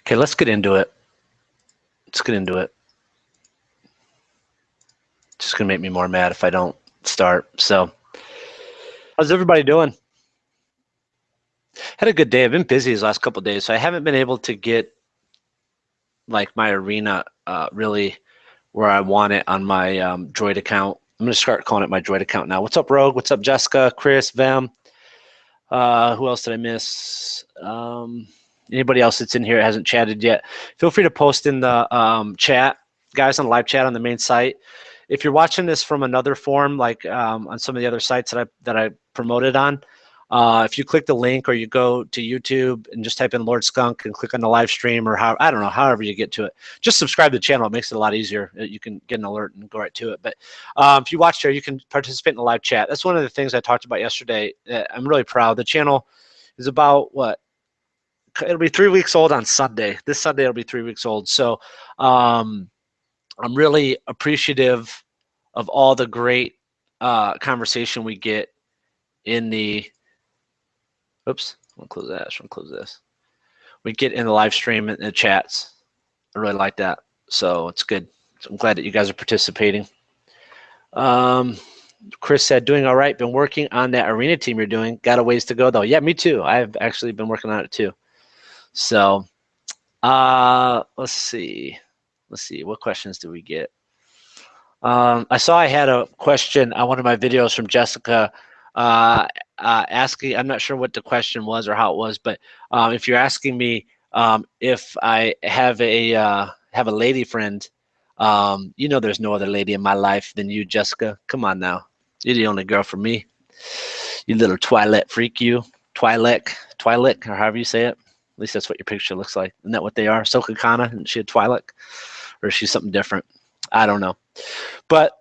Okay, let's get into it. Let's get into it. It's just gonna make me more mad if I don't start. So, how's everybody doing? Had a good day. I've been busy these last couple of days, so I haven't been able to get like my arena really where I want it on my Droid account. I'm gonna start calling it my Droid account now. What's up, Rogue? What's up, Jessica, Chris, Vem? Who else did I miss? Anybody else that's in here hasn't chatted yet? Feel free to post in the chat, guys, on the live chat on the main site. If you're watching this from another form, like on some of the other sites that I promoted on, if you click the link or you go to YouTube and just type in Lord Skunk and click on the live stream or how I don't know, however you get to it, just subscribe to the channel. It makes it a lot easier. You can get an alert and go right to it. But if you watch there, you can participate in the live chat. That's one of the things I talked about yesterday. I'm really proud. The channel is about what? It'll be 3 weeks old on Sunday. This Sunday it'll be 3 weeks old. So I'm really appreciative of all the great conversation we get in the. Oops, I'm gonna close that. I'm gonna close this. We get in the live stream and the chats. I really like that. So it's good. So I'm glad that you guys are participating. Chris said, doing all right. Been working on that arena team you're doing. Got a ways to go though. Yeah, me too. I've actually been working on it too. So let's see. Let's see. What questions do we get? I saw I had a question on one of my videos from Jessica asking, I'm not sure what the question was or how it was, but if you're asking me if I have a lady friend, you know there's no other lady in my life than you, Jessica. Come on now. You're the only girl for me. You little Twilight freak, you. Twi'lek, or however you say it. At least that's what your picture looks like. Isn't that what they are? Ahsoka Kana, and she a Twi'lek? Or is she something different? I don't know. But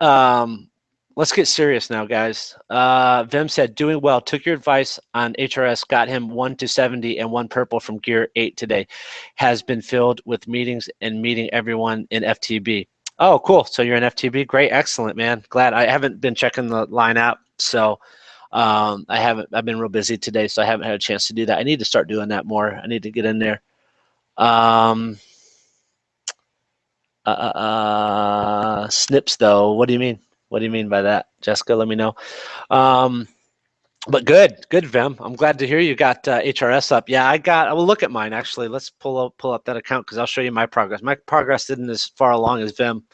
let's get serious now, guys. Vim said, doing well. Took your advice on HRS. Got him 1 to 70 and 1 purple from Gear 8 today. Has been filled with meetings and meeting everyone in FTB. Oh, cool. So you're in FTB. Great. Excellent, man. Glad. I haven't been checking the line app. So I've been real busy today, so I haven't had a chance to do that. I need to start doing that more. I need to get in there. Snips though. What do you mean? What do you mean by that, Jessica? Let me know. But good, Vim. I'm glad to hear you got HRS up. Yeah, I will look at mine actually. Let's pull up that account because I'll show you my progress. My progress isn't as far along as Vim,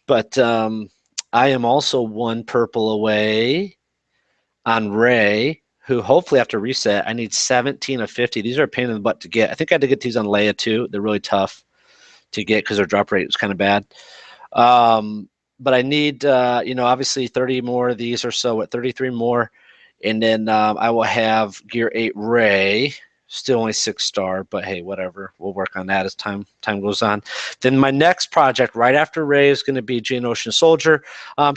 but I am also 1 purple away on Ray, who hopefully after reset, I need 17 of 50. These are a pain in the butt to get. I think I had to get these on Leia too. They're really tough to get because their drop rate was kind of bad. But I need, obviously 30 more of these or so, 33 more. And then I will have Gear 8 Ray, still only 6-star, but hey, whatever. We'll work on that as time goes on. Then my next project right after Ray is going to be Geonosian Soldier.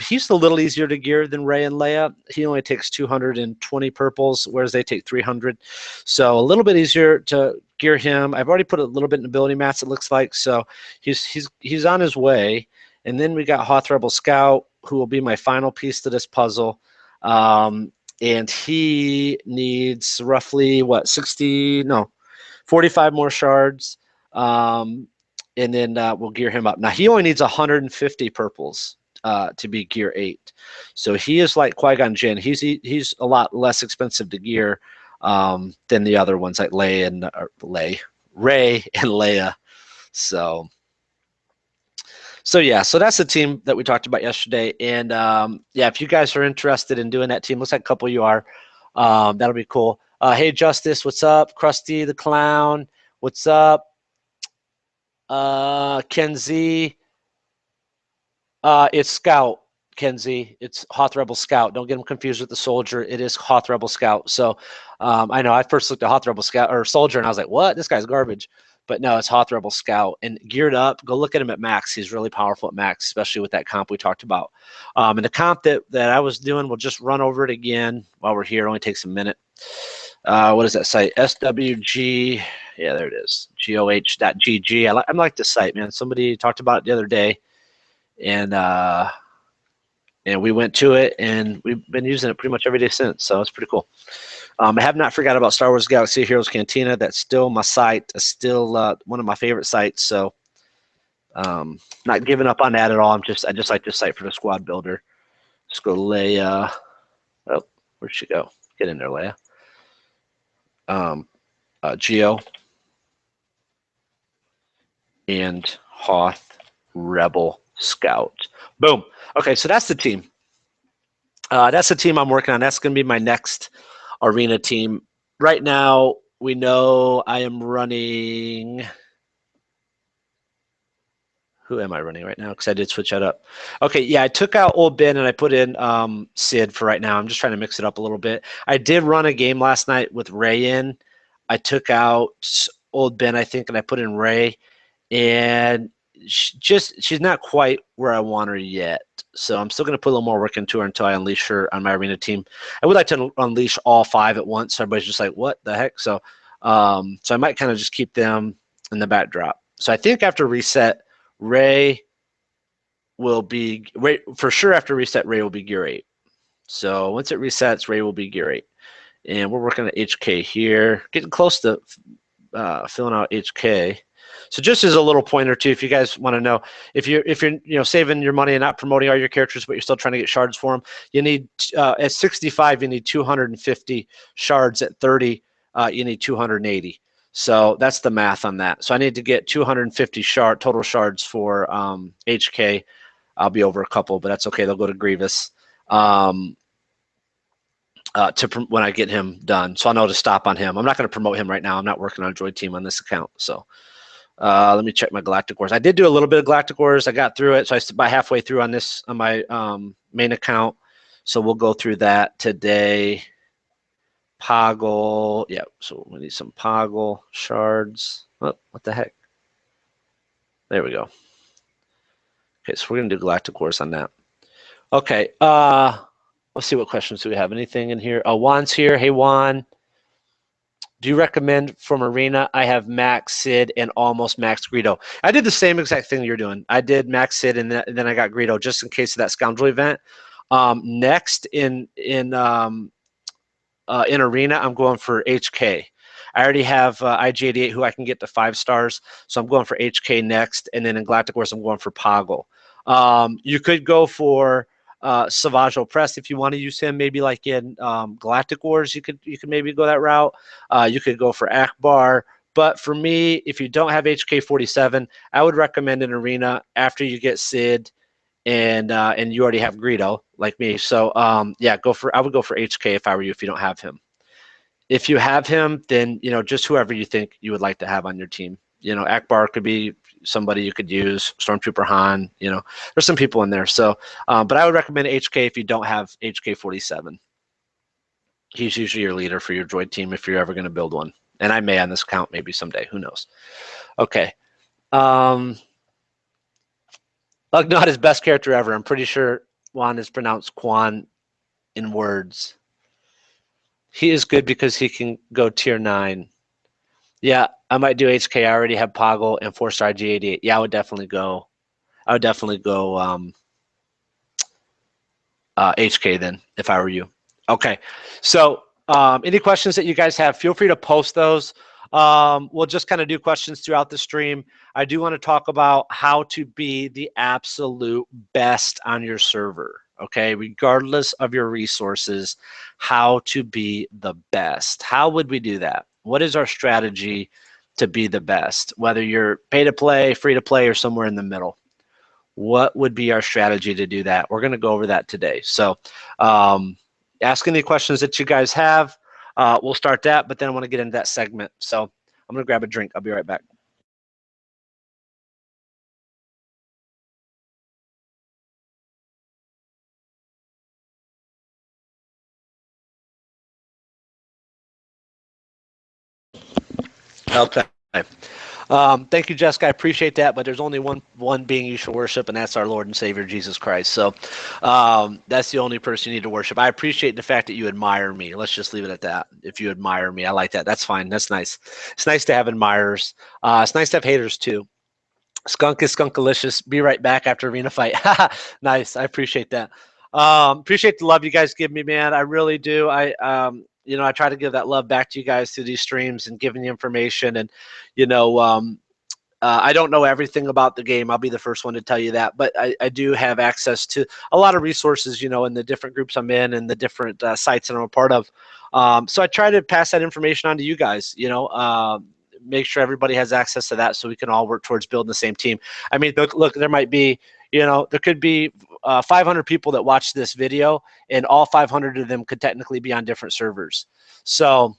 He's a little easier to gear than Ray and Leia. He only takes 220 purples, whereas they take 300. So a little bit easier to gear him. I've already put a little bit in ability mats, it looks like. So he's on his way. And then we got Hoth Rebel Scout, who will be my final piece to this puzzle. And he needs roughly 45 more shards. And then we'll gear him up. Now he only needs 150 purples to be Gear 8. So he is like Qui-Gon Jinn. He's a lot less expensive to gear than the other ones like Ray and Leia. So yeah, so that's the team that we talked about yesterday. And yeah, if you guys are interested in doing that team, looks like a couple of you are. That'll be cool. Hey, Justice, what's up? Krusty the Clown, what's up? Kenzie, it's Scout. Kenzie, it's Hoth Rebel Scout. Don't get them confused with the Soldier. It is Hoth Rebel Scout. So I know I first looked at Hoth Rebel Scout or Soldier, and I was like, what? This guy's garbage. But no, it's Hoth Rebel Scout. And geared up, go look at him at max. He's really powerful at max, especially with that comp we talked about. And the comp that I was doing, we'll just run over it again while we're here. It only takes a minute. What is that site? SWG. Yeah, there it is. GOH.GG. I like this site, man. Somebody talked about it the other day. And we went to it, and we've been using it pretty much every day since. So it's pretty cool. I have not forgot about Star Wars Galaxy of Heroes Cantina. That's still my site. It's still one of my favorite sites. So not giving up on that at all. I just like this site for the squad builder. Let's go Leia. Oh, where'd she go? Get in there, Leia. Geo and Hoth Rebel Scout. Boom. Okay, so that's the team. That's the team I'm working on. That's going to be my next arena team. Right now, we know I am running. Who am I running right now? Because I did switch that up. Okay, yeah, I took out Old Ben and I put in Sid for right now. I'm just trying to mix it up a little bit. I did run a game last night with Ray in. I took out Old Ben, I think, and I put in Ray. And she's not quite where I want her yet. So I'm still going to put a little more work into her until I unleash her on my arena team. I would like to unleash all 5 at once. So everybody's just like, what the heck? So I might kind of just keep them in the backdrop. So I think after reset, Ray will be for sure. After reset, Ray will be gear 8. So once it resets, Ray will be gear 8. And we're working at HK here, getting close to filling out HK. So just as a little pointer too, if you guys want to know, if you're saving your money and not promoting all your characters, but you're still trying to get shards for them, you need at 65 you need 250 shards. At 30 you need 280. So that's the math on that. So I need to get 250 total shards for HK. I'll be over a couple, but that's okay. They'll go to Grievous when I get him done. So I'll know to stop on him. I'm not going to promote him right now. I'm not working on a droid team on this account. So let me check my Galactic Wars. I did do a little bit of Galactic Wars. I got through it. So I about halfway through on my main account. So we'll go through that today. Poggle. Yeah, so we need some Poggle shards. Oh, what the heck? There we go. Okay, so we're going to do Galactic Wars on that. Okay, let's see what questions do we have. Anything in here? Oh, Juan's here. Hey, Juan. Do you recommend from Arena? I have Max Sid and almost Max Greedo. I did the same exact thing you're doing. I did Max Sid and then I got Greedo just in case of that scoundrel event. Next in Arena, I'm going for HK. I already have IG88 who I can get to 5 stars, so I'm going for HK next, and then in Galactic Wars, I'm going for Poggle. You could go for Savage Opress if you want to use him, maybe like in Galactic Wars, you could maybe go that route. You could go for Akbar, but for me, if you don't have HK47, I would recommend an Arena after you get Sid and you already have Greedo like me. So yeah, I would go for HK if I were you if you don't have him. If you have him, then just whoever you think you would like to have on your team. Akbar could be somebody you could use, Stormtrooper Han, there's some people in there. So but I would recommend HK if you don't have HK47. He's usually your leader for your droid team if you're ever going to build one. And I may on this account maybe someday, who knows. Okay. Not his best character ever. I'm pretty sure Juan is pronounced Quan in words. He is good because he can go tier 9. Yeah, I might do HK. I already have Poggle and 4-star G88. Yeah, I would definitely go HK then if I were you. Okay, so any questions that you guys have, feel free to post those. We'll just kind of do questions throughout the stream. I do want to talk about how to be the absolute best on your server. Okay, regardless of your resources, how to be the best. How would we do that? What is our strategy to be the best? Whether you're pay to play, free to play, or somewhere in the middle. What would be our strategy to do that? We're going to go over that today. So ask any questions that you guys have. We'll start that, but then I want to get into that segment. So I'm going to grab a drink. I'll be right back. Okay. Thank you, Jessica. I appreciate that, but there's only one being you should worship, and that's our Lord and Savior, Jesus Christ. So that's the only person you need to worship. I appreciate the fact that you admire me. Let's just leave it at that. If you admire me, I like that. That's fine. That's nice. It's nice to have admirers. It's nice to have haters, too. Skunk is skunkalicious. Be right back after arena fight. Nice. I appreciate that. Appreciate the love you guys give me, man. I really do. You know, I try to give that love back to you guys through these streams and giving you information. And, I don't know everything about the game. I'll be the first one to tell you that, but I do have access to a lot of resources, in the different groups I'm in and the different sites that I'm a part of. So I try to pass that information on to you guys, make sure everybody has access to that so we can all work towards building the same team. I mean, look, there might be, there could be 500 people that watch this video, and all 500 of them could technically be on different servers. So,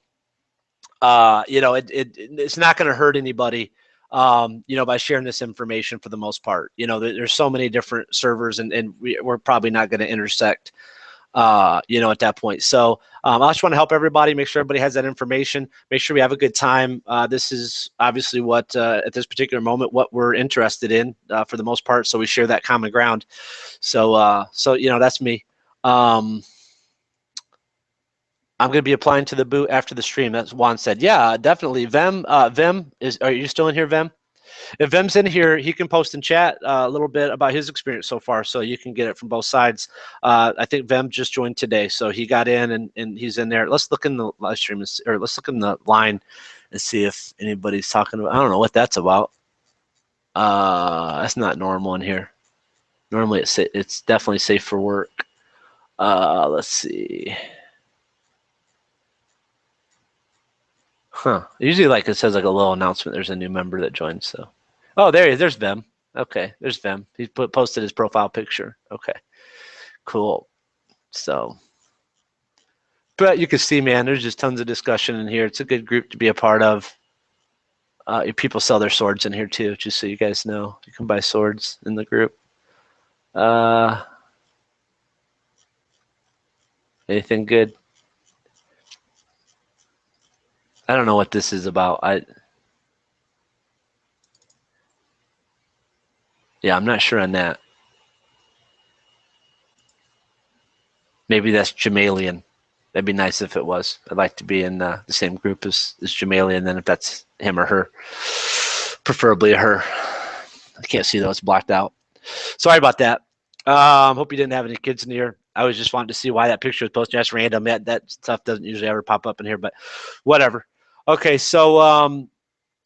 it's not going to hurt anybody, by sharing this information for the most part. There's so many different servers, and we're probably not going to intersect, at that point. So I just want to help everybody, make sure everybody has that information, make sure we have a good time. This is obviously what, at this particular moment, what we're interested in for the most part. So we share that common ground. So that's me. I'm going to be applying to the boot after the stream. That's Juan said. Yeah, definitely. Vem, are you still in here, Vem? If Vem's in here, he can post in chat a little bit about his experience so far, so you can get it from both sides. I think Vem just joined today, so he got in and he's in there. Let's look in the live stream, or let's look in the line and see if anybody's talking about. I don't know what that's about. That's not normal in here. Normally it's definitely safe for work. Let's see. Huh. Usually, it says a little announcement. There's a new member that joined. So, oh, there he is. There's Vem. Okay, there's Vem. He posted his profile picture. Okay, cool. So, but you can see, man, there's just tons of discussion in here. It's a good group to be a part of. People sell their swords in here too, just so you guys know. You can buy swords in the group. Anything good? I don't know what this is about. Yeah, I'm not sure on that. Maybe that's Jamalian. That'd be nice if it was. I'd like to be in the same group as Jamalian, then if that's him or her. Preferably her. I can't see though, it's blocked out. Sorry about that. Hope you didn't have any kids in here. I was just wanting to see why that picture was posted. That's random. That stuff doesn't usually ever pop up in here, but whatever. Okay, so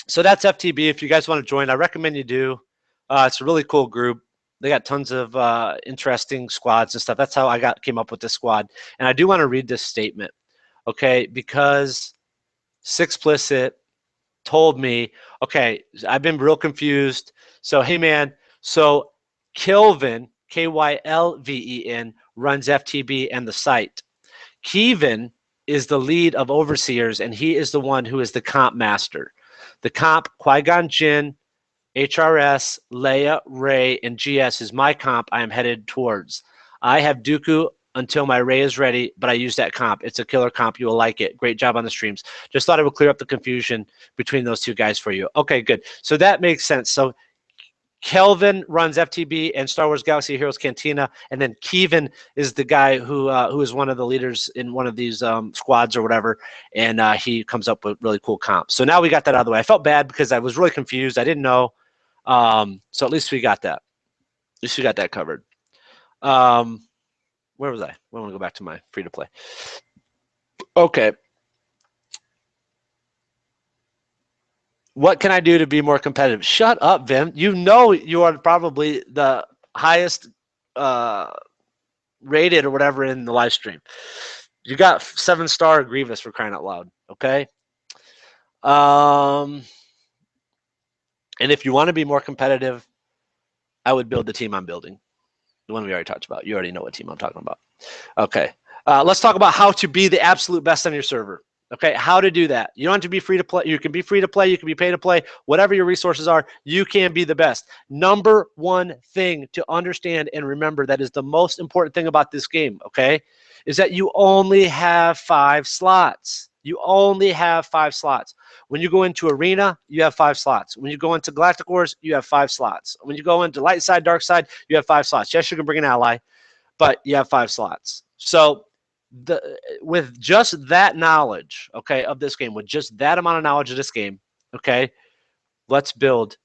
so that's FTB. If you guys want to join, I recommend you do. It's a really cool group. They got tons of interesting squads and stuff. That's how I came up with this squad. And I do want to read this statement, okay? Because Sixplicit told me, okay, I've been real confused. So, hey, man, so Kylven, Kylven, runs FTB and the site. Kevin is the lead of overseers, and he is the one who is the comp master. The comp, Qui-Gon Jinn, HRS, Leia, Rey, and GS is my comp I am headed towards. I have Dooku until my Rey is ready, but I use that comp. It's a killer comp. You will like it. Great job on the streams. Just thought I would clear up the confusion between those two guys for you. Okay, good. So that makes sense. So Kelvin runs FTB and Star Wars Galaxy of Heroes Cantina, and then Kevin is the guy who is one of the leaders in one of these squads or whatever, and he comes up with really cool comps. So now we got that out of the way. I felt bad because I was really confused. I didn't know. So at least we got that. At least we got that covered. Where was I? I want to go back to my free to play. Okay. What can I do to be more competitive? Shut up, Vim. You know you are probably the highest rated or whatever in the live stream. You got 7-star Grievous for crying out loud. Okay. And if you want to be more competitive, I would build the team I'm building. The one we already talked about. You already know what team I'm talking about. Okay. Let's talk about how to be the absolute best on your server. Okay, how to do that. You don't have to be free to play. You can be free to play. You can be pay to play. Whatever your resources are, you can be the best. Number one thing to understand and remember that is the most important thing about this game, okay, is that you only have 5 slots. You only have 5 slots. When you go into Arena, you have 5 slots. When you go into Galactic Wars, you have 5 slots. When you go into Light Side, Dark Side, you have 5 slots. Yes, you can bring an ally, but you have 5 slots. So with just that knowledge, okay, of this game, with just that amount of knowledge of this game, okay, let's build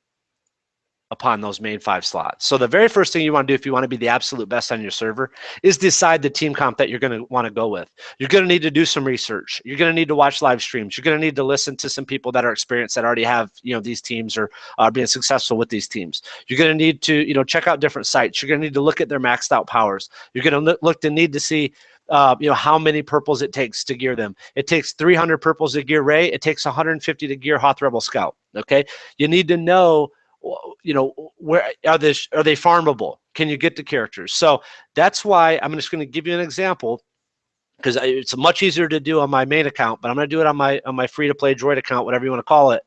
upon those main 5 slots. So the very first thing you want to do if you want to be the absolute best on your server is decide the team comp that you're going to want to go with. You're going to need to do some research. You're going to need to watch live streams. You're going to need to listen to some people that are experienced that already have, these teams or are being successful with these teams. You're going to need to, check out different sites. You're going to need to look at their maxed out powers. You're going to need to see how many purples it takes to gear them. It takes 300 purples to gear Ray. It takes 150 to gear Hoth Rebel Scout. Okay, you need to know, where are they farmable? Can you get the characters? So that's why I'm just going to give you an example, because it's much easier to do on my main account, but I'm going to do it on my free-to-play droid account, whatever you want to call it.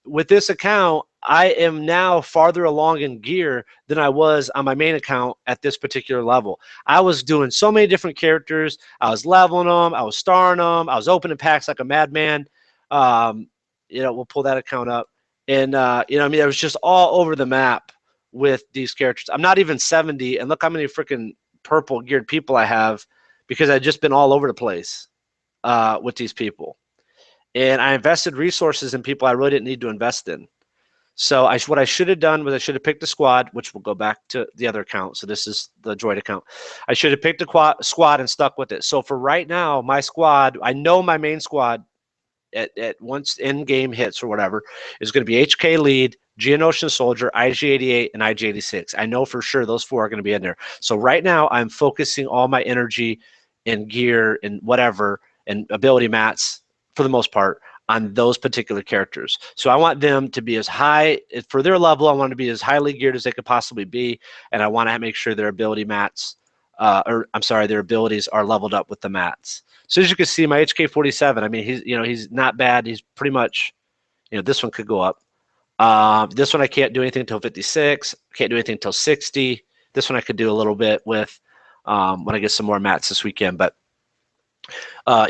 With this account, I am now farther along in gear than I was on my main account at this particular level. I was doing so many different characters. I was leveling them. I was starring them. I was opening packs like a madman. We'll pull that account up. And, I was just all over the map with these characters. I'm not even 70. And look how many freaking purple geared people I have, because I've just been all over the place with these people. And I invested resources in people I really didn't need to invest in. So what I should have done was I should have picked a squad, which will go back to the other account. So this is the droid account. I should have picked a squad and stuck with it. So for right now, my squad, I know my main squad at once in-game hits or whatever is going to be HK lead, Geonosian Soldier, IG-88, and IG-86. I know for sure those 4 are going to be in there. So right now I'm focusing all my energy and gear and whatever and ability mats for the most part on those particular characters. So I want them to be as high for their level. I want to be as highly geared as they could possibly be, and I want to make sure their ability mats, their abilities are leveled up with the mats. So as you can see, my HK-47, I mean, he's not bad. He's pretty much, this one could go up. This one I can't do anything until 56. Can't do anything until 60. This one I could do a little bit with when I get some more mats this weekend, but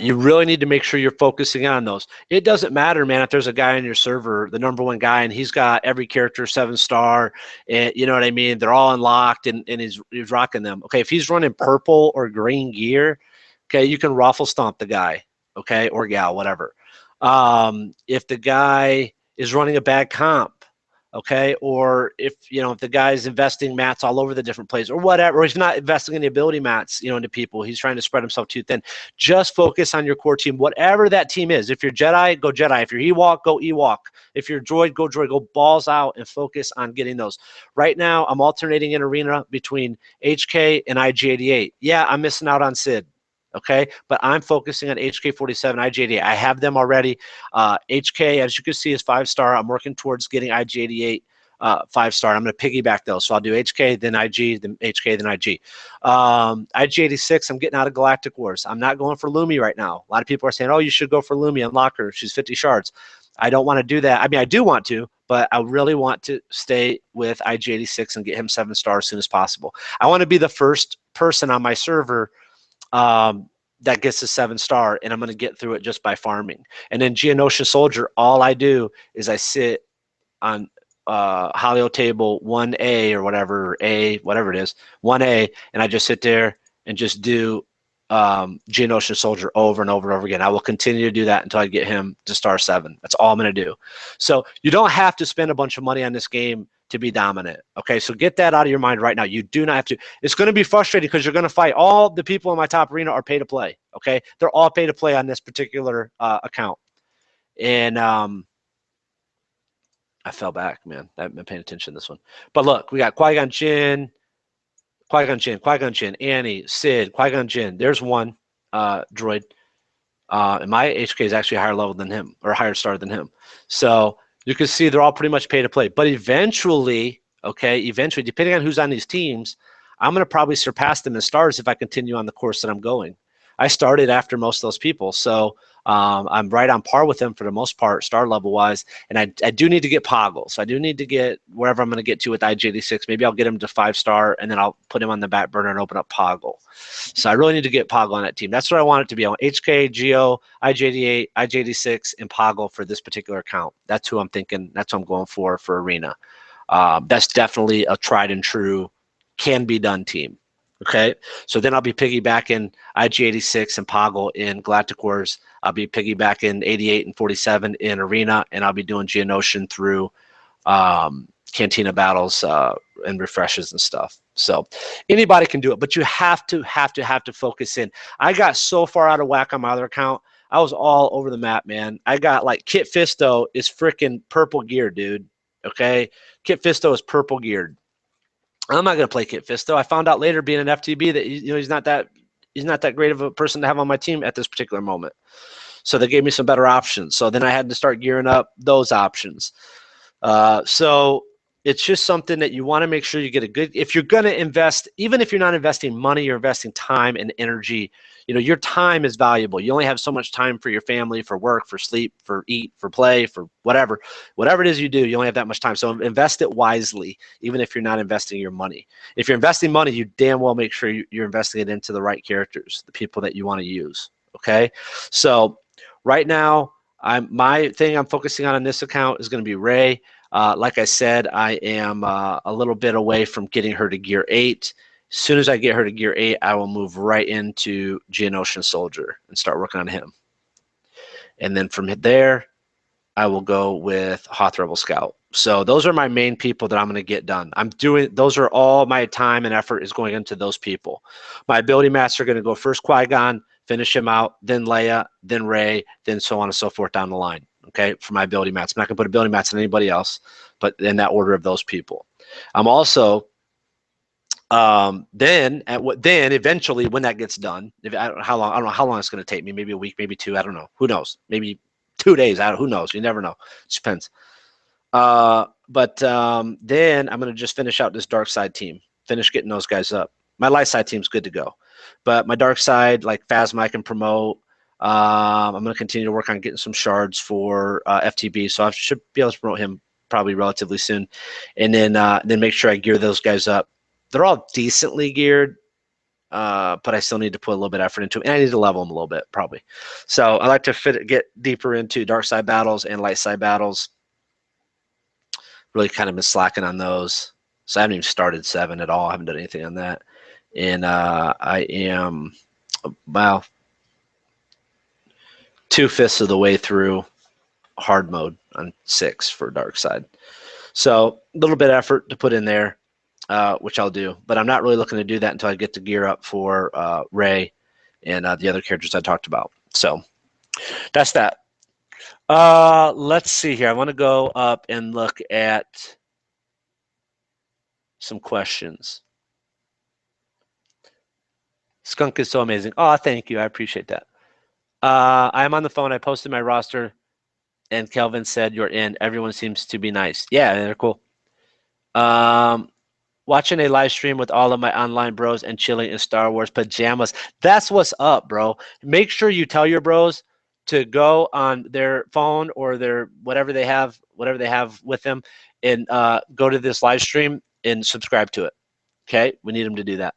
you really need to make sure you're focusing on those. It doesn't matter, man, if there's a guy on your server, the #1 guy, and he's got every character 7-star, and you know what I mean? They're all unlocked, and he's rocking them. Okay, if he's running purple or green gear, okay, you can raffle stomp the guy, okay, or gal, whatever. If the guy is running a bad comp, okay, or if the guy's investing mats all over the different places or whatever, or he's not investing any ability mats into people, he's trying to spread himself too thin. Just focus on your core team, whatever that team is. If you're Jedi, go Jedi. If you're Ewok, go Ewok. If you're droid, go droid. Go balls out and focus on getting those. Right now I'm alternating in arena between HK and IG-88. Yeah, I'm missing out on Sid. Okay, but I'm focusing on HK-47, IG-88. I have them already. HK, as you can see, is 5-star. I'm working towards getting IG-88 5-star. I'm going to piggyback those. So I'll do HK, then IG, then HK, then IG. IG-86, I'm getting out of Galactic Wars. I'm not going for Lumi right now. A lot of people are saying, oh, you should go for Lumi, unlock her. She's 50 shards. I don't want to do that. I mean, I do want to, but I really want to stay with IG-86 and get him 7-star as soon as possible. I want to be the first person on my server that gets a 7-star, and I'm going to get through it just by farming. And then Geonosian Soldier, all I do is I sit on Holio table 1A or whatever, whatever it is, 1A, and I just sit there and just do Geonosian Soldier over and over and over again. I will continue to do that until I get him to star 7. That's all I'm going to do. So you don't have to spend a bunch of money on this game to be dominant. Okay, so get that out of your mind right now. You do not have to. It's going to be frustrating because you're going to fight. All the people in my top arena are pay to play. Okay, they're all pay to play on this particular account. And I fell back, man. I haven't been paying attention to this one. But look, we got Qui-Gon Jinn, Qui-Gon Jinn, Annie, Sid, Qui-Gon Jinn. There's one droid. And my HK is actually a higher level than him, or higher star than him. So you can see they're all pretty much pay to play. But eventually, depending on who's on these teams, I'm going to probably surpass them in stars if I continue on the course that I'm going. I started after most of those people, so I'm right on par with them for the most part, star level wise. And I do need to get Poggle, so I do need to get wherever I'm going to get to with IG-86. Maybe I'll get him to 5-star, and then I'll put him on the back burner and open up Poggle. So I really need to get Poggle on that team. That's what I want it to be. I want HK, Geo, IG-88, IG-86, and Poggle for this particular account. That's who I'm thinking. That's what I'm going for arena. That's definitely a tried and true, can be done team. Okay, so then I'll be piggybacking IG-86 and Poggle in Galactic Wars. I'll be piggybacking 88 and 47 in Arena, and I'll be doing Geonosian through Cantina battles and refreshes and stuff. So anybody can do it, but you have to focus in. I got so far out of whack on my other account. I was all over the map, man. I got like Kit Fisto is freaking purple geared, dude. Okay, Kit Fisto is purple geared. I'm not gonna play Kit Fisto. I found out later, being an FTB, that he's not that great of a person to have on my team at this particular moment. So they gave me some better options. So then I had to start gearing up those options. So it's just something that you want to make sure you get a good, if you're going to invest, even if you're not investing money, you're investing time and energy. You know, your time is valuable. You only have so much time for your family, for work, for sleep, for eat, for play, for whatever it is you do, you only have that much time. So invest it wisely, even if you're not investing your money. If you're investing money, you damn well make sure you're investing it into the right characters, the people that you want to use. Okay. So right now, my thing I'm focusing on this account is going to be Ray. Like I said, I am a little bit away from getting her to gear 8. As soon as I get her to gear 8, I will move right into Geonosian Soldier and start working on him. And then from there, I will go with Hoth Rebel Scout. So those are my main people that I'm going to get done. Those are all my time and effort is going into those people. My ability mats are going to go first Qui-Gon, finish him out, then Leia, then Rey, then so on and so forth down the line. Okay, for my ability mats. I'm not going to put ability mats on anybody else, but in that order of those people. I'm also then eventually when that gets done, I don't know how long it's going to take me. Maybe a week, maybe 2. I don't know. Who knows? Maybe 2 days. Who knows? You never know. It depends. But then I'm going to just finish out this dark side team. Finish getting those guys up. My light side team's good to go, but my dark side, like Phasma, I can promote. I'm going to continue to work on getting some shards for FTB, so I should be able to promote him probably relatively soon, and then make sure I gear those guys up. They're all decently geared, but I still need to put a little bit of effort into it, and I need to level them a little bit probably. So I like to get deeper into dark side battles and light side battles. Really kind of been slacking on those, so I haven't even started 7 at all. I haven't done anything on that, and I am well 2/5 of the way through hard mode on 6 for dark side. So a little bit of effort to put in there, which I'll do, but I'm not really looking to do that until I get the gear up for Rey and the other characters I talked about. So that's that. Let's see here. I want to go up and look at some questions. Skunk is so amazing. Oh, thank you. I appreciate that. I am on the phone. I posted my roster, and Kelvin said you're in. Everyone seems to be nice. Yeah, they're cool. Watching a live stream with all of my online bros and chilling in Star Wars pajamas. That's what's up, bro. Make sure you tell your bros to go on their phone or their whatever they have with them, and go to this live stream and subscribe to it. Okay, we need them to do that.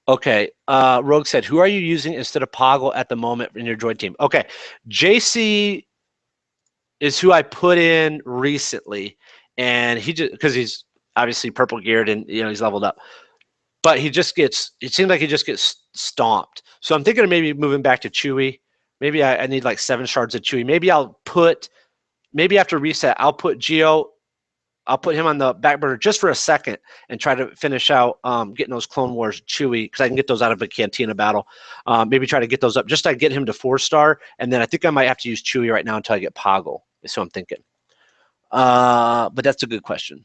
Okay, Rogue said, who are you using instead of Poggle at the moment in your droid team? Okay, JC is who I put in recently, and he just, because he's obviously purple geared and he's leveled up, but it seems like he just gets stomped. So I'm thinking of maybe moving back to Chewie. Maybe I need like 7 shards of Chewie. Maybe after reset, I'll put Geo. I'll put him on the back burner just for a second and try to finish out getting those Clone Wars Chewie, because I can get those out of a Cantina battle. Maybe try to get those up just to get him to 4-star, and then I think I might have to use Chewie right now until I get Poggle. Is what I'm thinking. But that's a good question.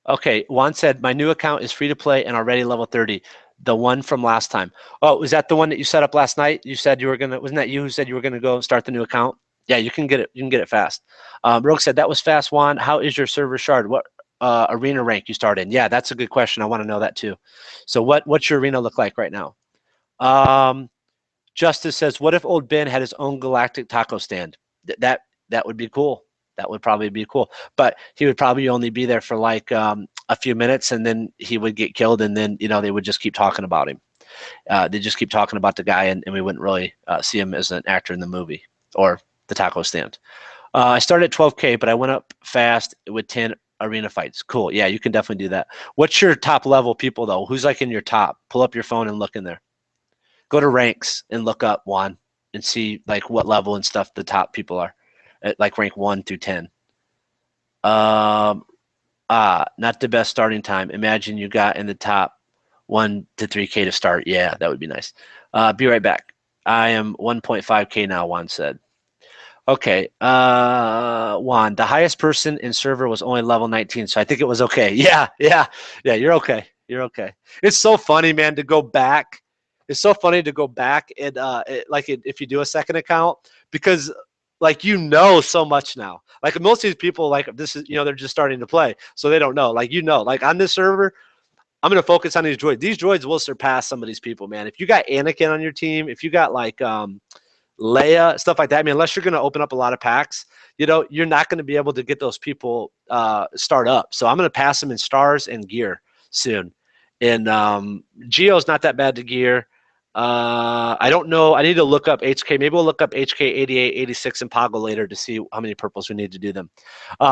Okay, Juan said, my new account is free to play and already level 30. The one from last time. Oh, was that the one that you set up last night? You said you were gonna, wasn't that you who said you were gonna go start the new account? Yeah, you can get it. You can get it fast. Rogue said, that was fast, Juan. How is your server shard? What arena rank you start in? Yeah, that's a good question. I want to know that too. So what's your arena look like right now? Justice says, what if old Ben had his own galactic taco stand? That would be cool. That would probably be cool. But he would probably only be there for like a few minutes, and then he would get killed, and then they would just keep talking about him. They just keep talking about the guy, and we wouldn't really see him as an actor in the movie or the taco stand. I started at 12K, but I went up fast with 10 arena fights. Cool. Yeah, you can definitely do that. What's your top level people, though? Who's like in your top? Pull up your phone and look in there. Go to ranks and look up, Juan, and see like what level and stuff the top people are at, like rank 1 through 10. Um, not the best starting time. Imagine you got in the top 1 to 3K to start. Yeah, that would be nice. Be right back. I am 1.5K now, Juan said. Okay, Juan, the highest person in server was only level 19, so I think it was okay. Yeah, you're okay. You're okay. It's so funny, man, to go back. It's so funny to go back and if you do a second account because like so much now. Like most of these people, like this is they're just starting to play, so they don't know. Like like on this server, I'm gonna focus on these droids. These droids will surpass some of these people, man. If you got Anakin on your team, if you got like Leia, stuff like that. I mean, unless you're going to open up a lot of packs, you're not going to be able to get those people start up. So I'm going to pass them in stars and gear soon. And Geo's not that bad to gear. I don't know. I need to look up HK. Maybe we'll look up HK 88, 86, and Poggle later to see how many purples we need to do them.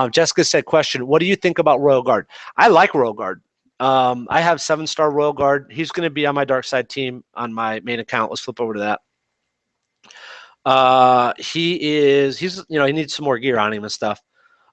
Jessica said, question, what do you think about Royal Guard? I like Royal Guard. I have 7-star Royal Guard. He's going to be on my dark side team on my main account. Let's flip over to that. He's he needs some more gear on him and stuff.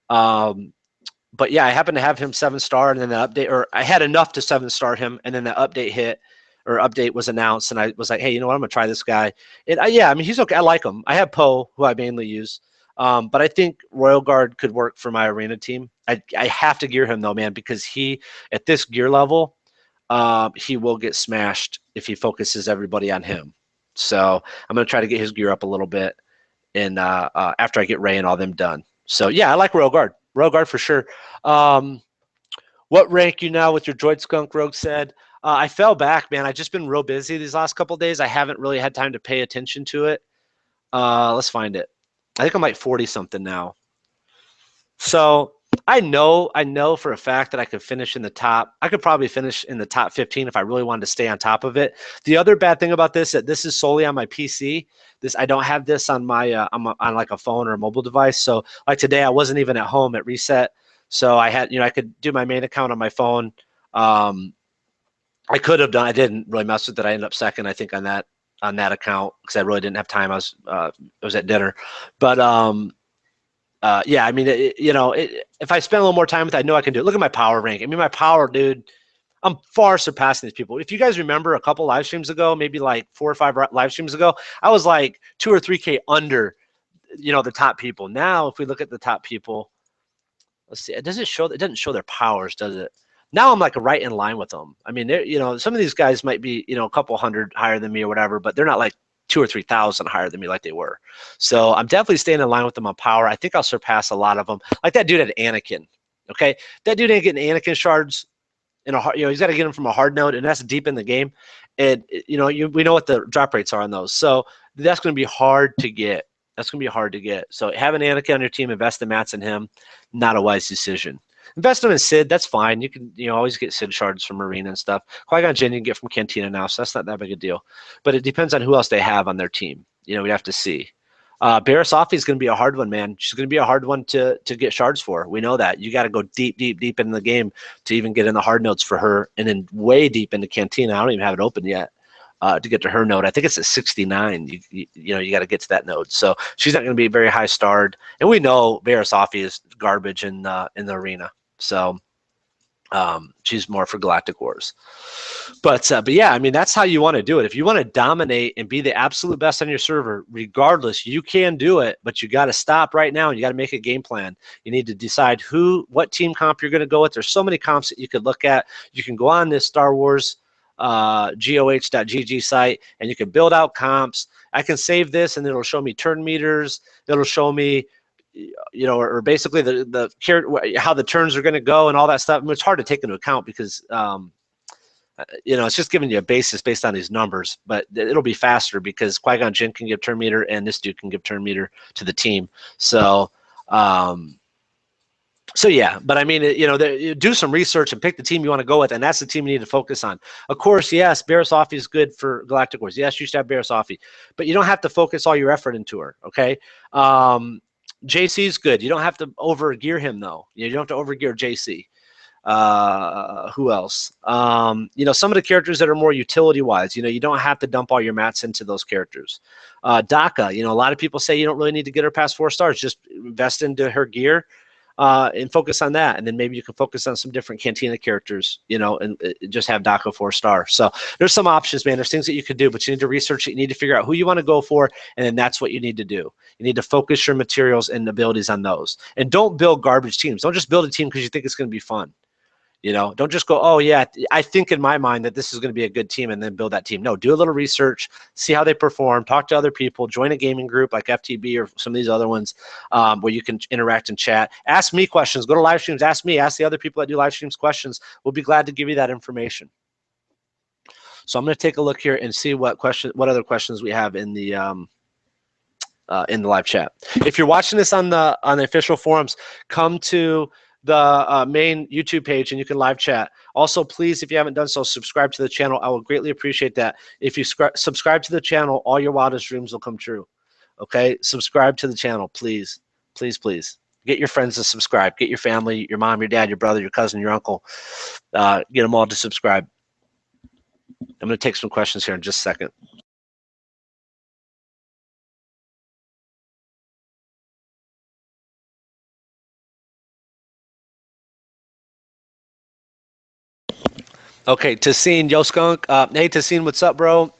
But yeah, I happen to have him 7-star, and then the update, or I had enough to 7-star him, and then the update hit, or update was announced, and I was like, hey, you know what, I'm gonna try this guy. And yeah, I mean, he's okay. I like him. I have Poe, who I mainly use, but I think Royal Guard could work for my arena team. I have to gear him though, man, because he at this gear level, he will get smashed if he focuses everybody on him. So I'm going to try to get his gear up a little bit, and after I get Ray and all them done. So yeah, I like Royal Guard. Royal Guard for sure. What rank you now with your droid skunk? Rogue said. I fell back, man. I've just been real busy these last couple of days. I haven't really had time to pay attention to it. Let's find it. I think I'm like 40 something now. So I know for a fact that I could finish in the top. I could probably finish in the top 15 if I really wanted to stay on top of it. The other bad thing about this, that this is solely on my PC. I don't have this on my on like a phone or a mobile device. So like today, I wasn't even at home at reset. So I had I could do my main account on my phone. I could have done. I didn't really mess with it. I ended up second, I think, on that account because I really didn't have time. I was at dinner, but yeah, I mean, if I spend a little more time with it, I know I can do it. Look at my power rank. I mean, my power, dude, I'm far surpassing these people. If you guys remember a couple live streams ago, maybe like 4 or 5 live streams ago, I was like 2 or 3K under, the top people. Now, if we look at the top people, let's see, it doesn't show their powers, does it? Now I'm like right in line with them. I mean, some of these guys might be, a couple hundred higher than me or whatever, but they're not like 2,000 or 3,000 higher than me like they were. So I'm definitely staying in line with them on power. I think I'll surpass a lot of them. Like that dude at Anakin. Okay, that dude ain't getting Anakin shards in a hard. He's got to get them from a hard node, and that's deep in the game. And we know what the drop rates are on those. So that's going to be hard to get. That's going to be hard to get. So having Anakin on your team, invest the mats in him, not a wise decision. Invest them in Sid, that's fine. You can always get Sid shards from Marine and stuff. Qui-Gon Jinn you can get from Cantina now, so that's not that big a deal. But it depends on who else they have on their team. We'd have to see. Barasafi is going to be a hard one, man. She's going to be a hard one to get shards for. We know that. You got to go deep in the game to even get in the hard nodes for her, and then way deep into Cantina. I don't even have it open yet to get to her node. I think it's at 69. You got to get to that node. So she's not going to be very high starred, and we know Barasafi is garbage in the arena. So she's more for Galactic Wars. But yeah, I mean, that's how you want to do it. If you want to dominate and be the absolute best on your server, regardless, you can do it, but you got to stop right now and you got to make a game plan. You need to decide what team comp you're going to go with. There's so many comps that you could look at. You can go on this Star Wars goh.gg site and you can build out comps. I can save this and it'll show me turn meters. It'll show me or basically how the turns are going to go and all that stuff. I mean, it's hard to take into account because, it's just giving you a basis based on these numbers, but it'll be faster because Qui-Gon Jinn can give turn meter and this dude can give turn meter to the team. So, yeah, but I mean, you do some research and pick the team you want to go with, and that's the team you need to focus on. Of course, yes, Barasafi is good for Galactic Wars. Yes, you should have Barasafi, but you don't have to focus all your effort into her, okay? JC is good. You don't have to over-gear him, though. You don't have to over-gear JC. Who else? Some of the characters that are more utility-wise, you don't have to dump all your mats into those characters. Daka, a lot of people say you don't really need to get her past 4 stars. Just invest into her gear. and focus on that. And then maybe you can focus on some different Cantina characters, you know, and just have Dako 4-star. So there's some options, man. There's things that you could do, but you need to research it. You need to figure out who you want to go for, and then that's what you need to do. You need to focus your materials and abilities on those. And don't build garbage teams. Don't just build a team because you think it's going to be fun. You know, don't just go, oh, yeah, I think in my mind that this is going to be a good team and then build that team. No, do a little research, see how they perform, talk to other people, join a gaming group like FTB or some of these other ones where you can interact and chat. Ask me questions. Go to live streams. Ask me. Ask the other people that do live streams questions. We'll be glad to give you that information. So I'm going to take a look here and see what other questions we have in the live chat. If you're watching this on the official forums, come to the main YouTube page and you can live chat. Also, please, if you haven't done so, subscribe to the channel. I will greatly appreciate that. If you subscribe to the channel, all your wildest dreams will come true. Okay, subscribe to the channel, please, please, please. Get your friends to subscribe. Get your family, your mom, your dad, your brother, your cousin, your uncle. Get them all to subscribe. I'm going to take some questions here in just a second. Okay, Tassine, Yo Skunk. Hey, Tassine, what's up, bro?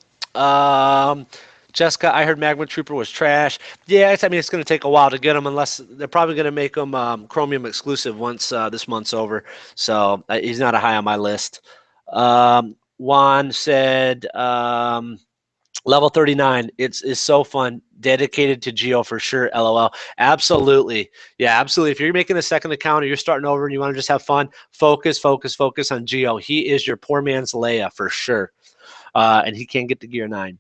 Jessica, I heard Magma Trooper was trash. Yeah, I mean, it's going to take a while to get them, unless they're probably going to make them Chromium exclusive once this month's over. So he's not a high on my list. Juan said, level 39, it's so fun. Dedicated to Geo for sure, LOL. Absolutely. Yeah, absolutely. If you're making a second account or you're starting over and you want to just have fun, focus on Geo. He is your poor man's Leia for sure. And he can get to gear 9.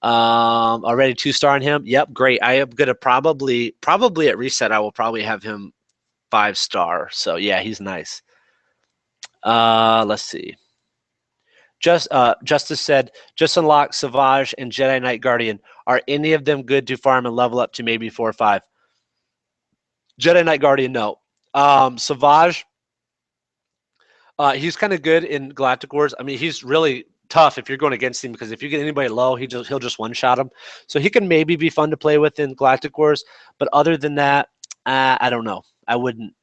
Already 2-star on him. Yep, great. I am gonna probably at reset I will probably have him 5-star. So yeah, he's nice. Let's see. Justice said, just unlock Savage and Jedi Knight Guardian. Are any of them good to farm and level up to maybe 4 or 5? Jedi Knight Guardian, no. Savage, he's kind of good in Galactic Wars. I mean, he's really tough if you're going against him, because if you get anybody low, he'll just one-shot him. So he can maybe be fun to play with in Galactic Wars, but other than that, I don't know. I wouldn't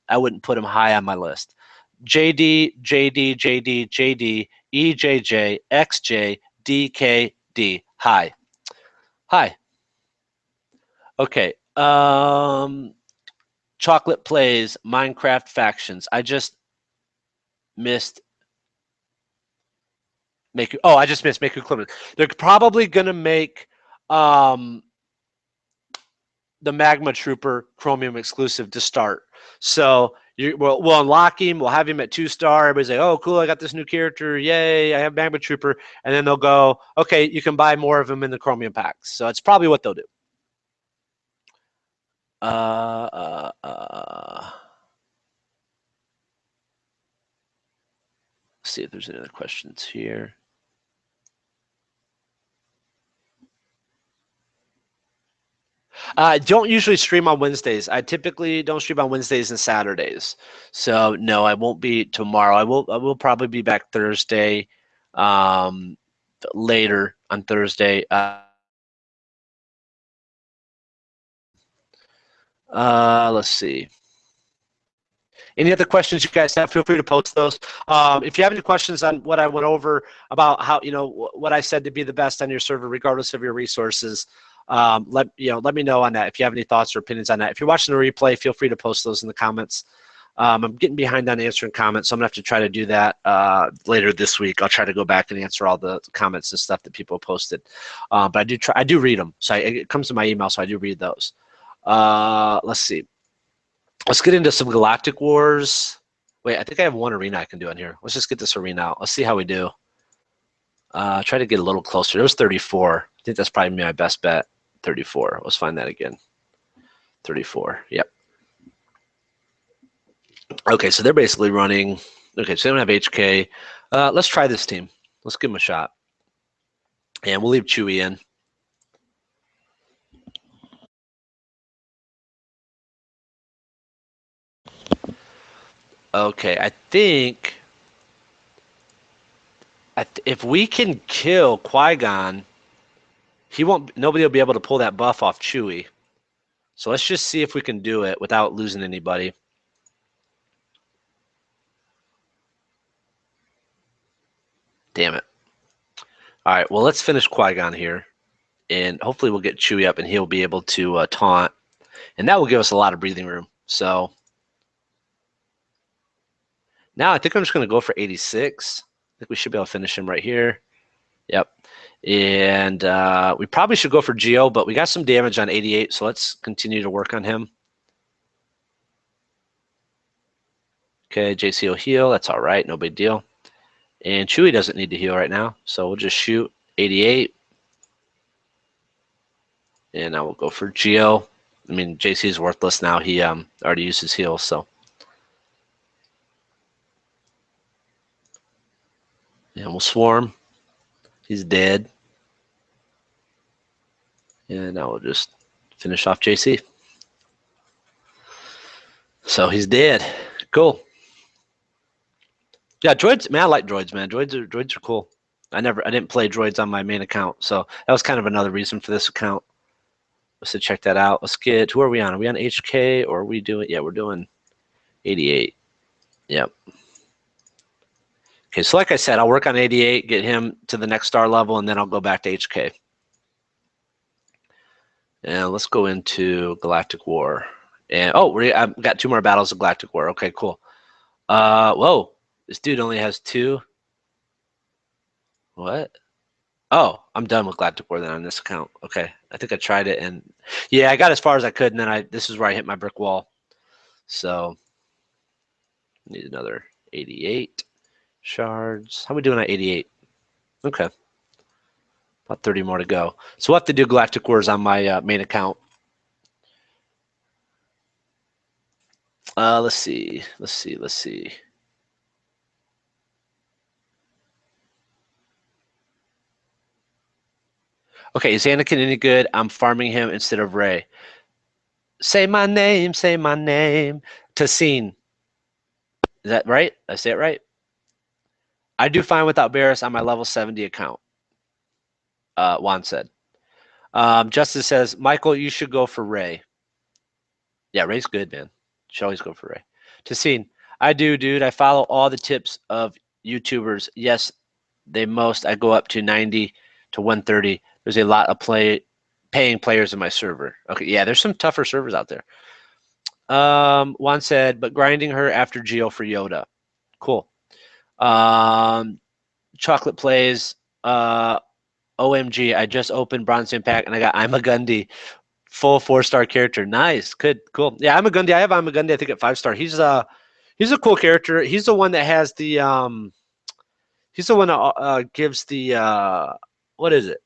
put him high on my list. JD, EJJ, XJ, DKD. Hi. Okay. Chocolate plays Minecraft factions. I just missed I just missed Make Clement. They're probably gonna make the Magma Trooper Chromium exclusive to start. So we'll unlock him. We'll have him at 2-star. Everybody's like, oh, cool, I got this new character. Yay, I have Magma Trooper. And then they'll go, okay, you can buy more of them in the Chromium packs. So it's probably what they'll do. Let's see if there's any other questions here. I don't usually stream on Wednesdays. I typically don't stream on Wednesdays and Saturdays. So no, I won't be tomorrow. I will probably be back Thursday, later on Thursday. Let's see. Any other questions you guys have, feel free to post those. If you have any questions on what I went over about how, what I said to be the best on your server, regardless of your resources, let me know on that if you have any thoughts or opinions on that. If you're watching the replay, feel free to post those in the comments. I'm getting behind on answering comments, so I'm gonna have to try to do that later this week. I'll try to go back and answer all the comments and stuff that people posted. But I do read them, so it comes to my email, so I do read those. Let's see. Let's get into some Galactic Wars. Wait, I think I have one arena I can do in here. Let's just get this arena out. Let's see how we do. Try to get a little closer. It was 34. I think that's probably my best bet. 34. Let's find that again. 34. Yep. Okay, so they're basically running. Okay, so they don't have HK. Let's try this team. Let's give them a shot. And we'll leave Chewie in. Okay, I think if we can kill Qui-Gon, nobody will be able to pull that buff off Chewie. So let's just see if we can do it without losing anybody. Damn it. All right, well, let's finish Qui-Gon here. And hopefully we'll get Chewie up and he'll be able to taunt. And that will give us a lot of breathing room. So now I think I'm just going to go for 86. I think we should be able to finish him right here. Yep. And we probably should go for Geo, but we got some damage on 88, so let's continue to work on him. Okay, JC will heal. That's all right. No big deal. And Chewie doesn't need to heal right now, so we'll just shoot 88. And I will go for Geo. I mean, JC is worthless now. He already used his heal, so. And we'll swarm. He's dead. And I will just finish off JC. So he's dead. Cool. Yeah, droids, man, I like droids, man. Droids are cool. I didn't play droids on my main account, so that was kind of another reason for this account. Let's check that out. Let's get, who are we on? Are we on HK or are we doing, yeah, we're doing 88. Yep. Okay, so like I said, I'll work on 88, get him to the next star level, and then I'll go back to HK. And let's go into Galactic War. And oh, I've got 2 more battles of Galactic War. Okay, cool. Whoa, this dude only has 2. What? Oh, I'm done with Galactic War then on this account. Okay, I think I tried it, and yeah, I got as far as I could, and then this is where I hit my brick wall. So need another 88 shards. How are we doing at 88? Okay, about 30 more to go. So we'll have to do Galactic Wars on my main account. Let's see. Okay, is Anakin any good? I'm farming him instead of Rey. Say my name, Tassine. Is that right? I say it right? I do fine without Barris on my level 70 account. Juan said. Justice says, Michael, you should go for Rey. Yeah, Rey's good, man. Should always go for Rey. Tassine, I do, dude. I follow all the tips of YouTubers. Yes, I go up to 90 to 130. There's a lot of paying players in my server. Okay, yeah, there's some tougher servers out there. Juan said, but grinding her after Geo for Yoda. Cool. Chocolate plays. OMG, I just opened Bronze Impact and I got I'm a Gundy. Full 4-star character. Nice. Good. Cool. Yeah, I'm a Gundy. I have I'm a Gundy, I think, at 5-star. He's a cool character. He's the one that has the he's the one that gives the what is it?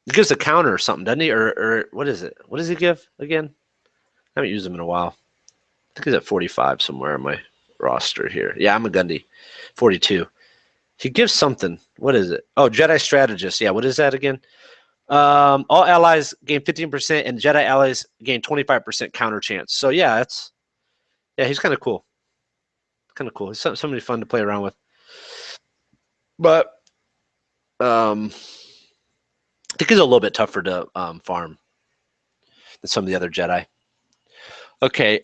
He gives a counter or something, doesn't he? Or what is it? What does he give again? I haven't used him in a while. I think he's at 45 somewhere on my roster here. Yeah, I'm a Gundy. 42. He gives something. What is it? Oh, Jedi Strategist. Yeah, what is that again? All allies gain 15% and Jedi allies gain 25% counter chance. So yeah, he's kind of cool. Kind of cool. He's somebody fun to play around with. But I think he's a little bit tougher to farm than some of the other Jedi. Okay.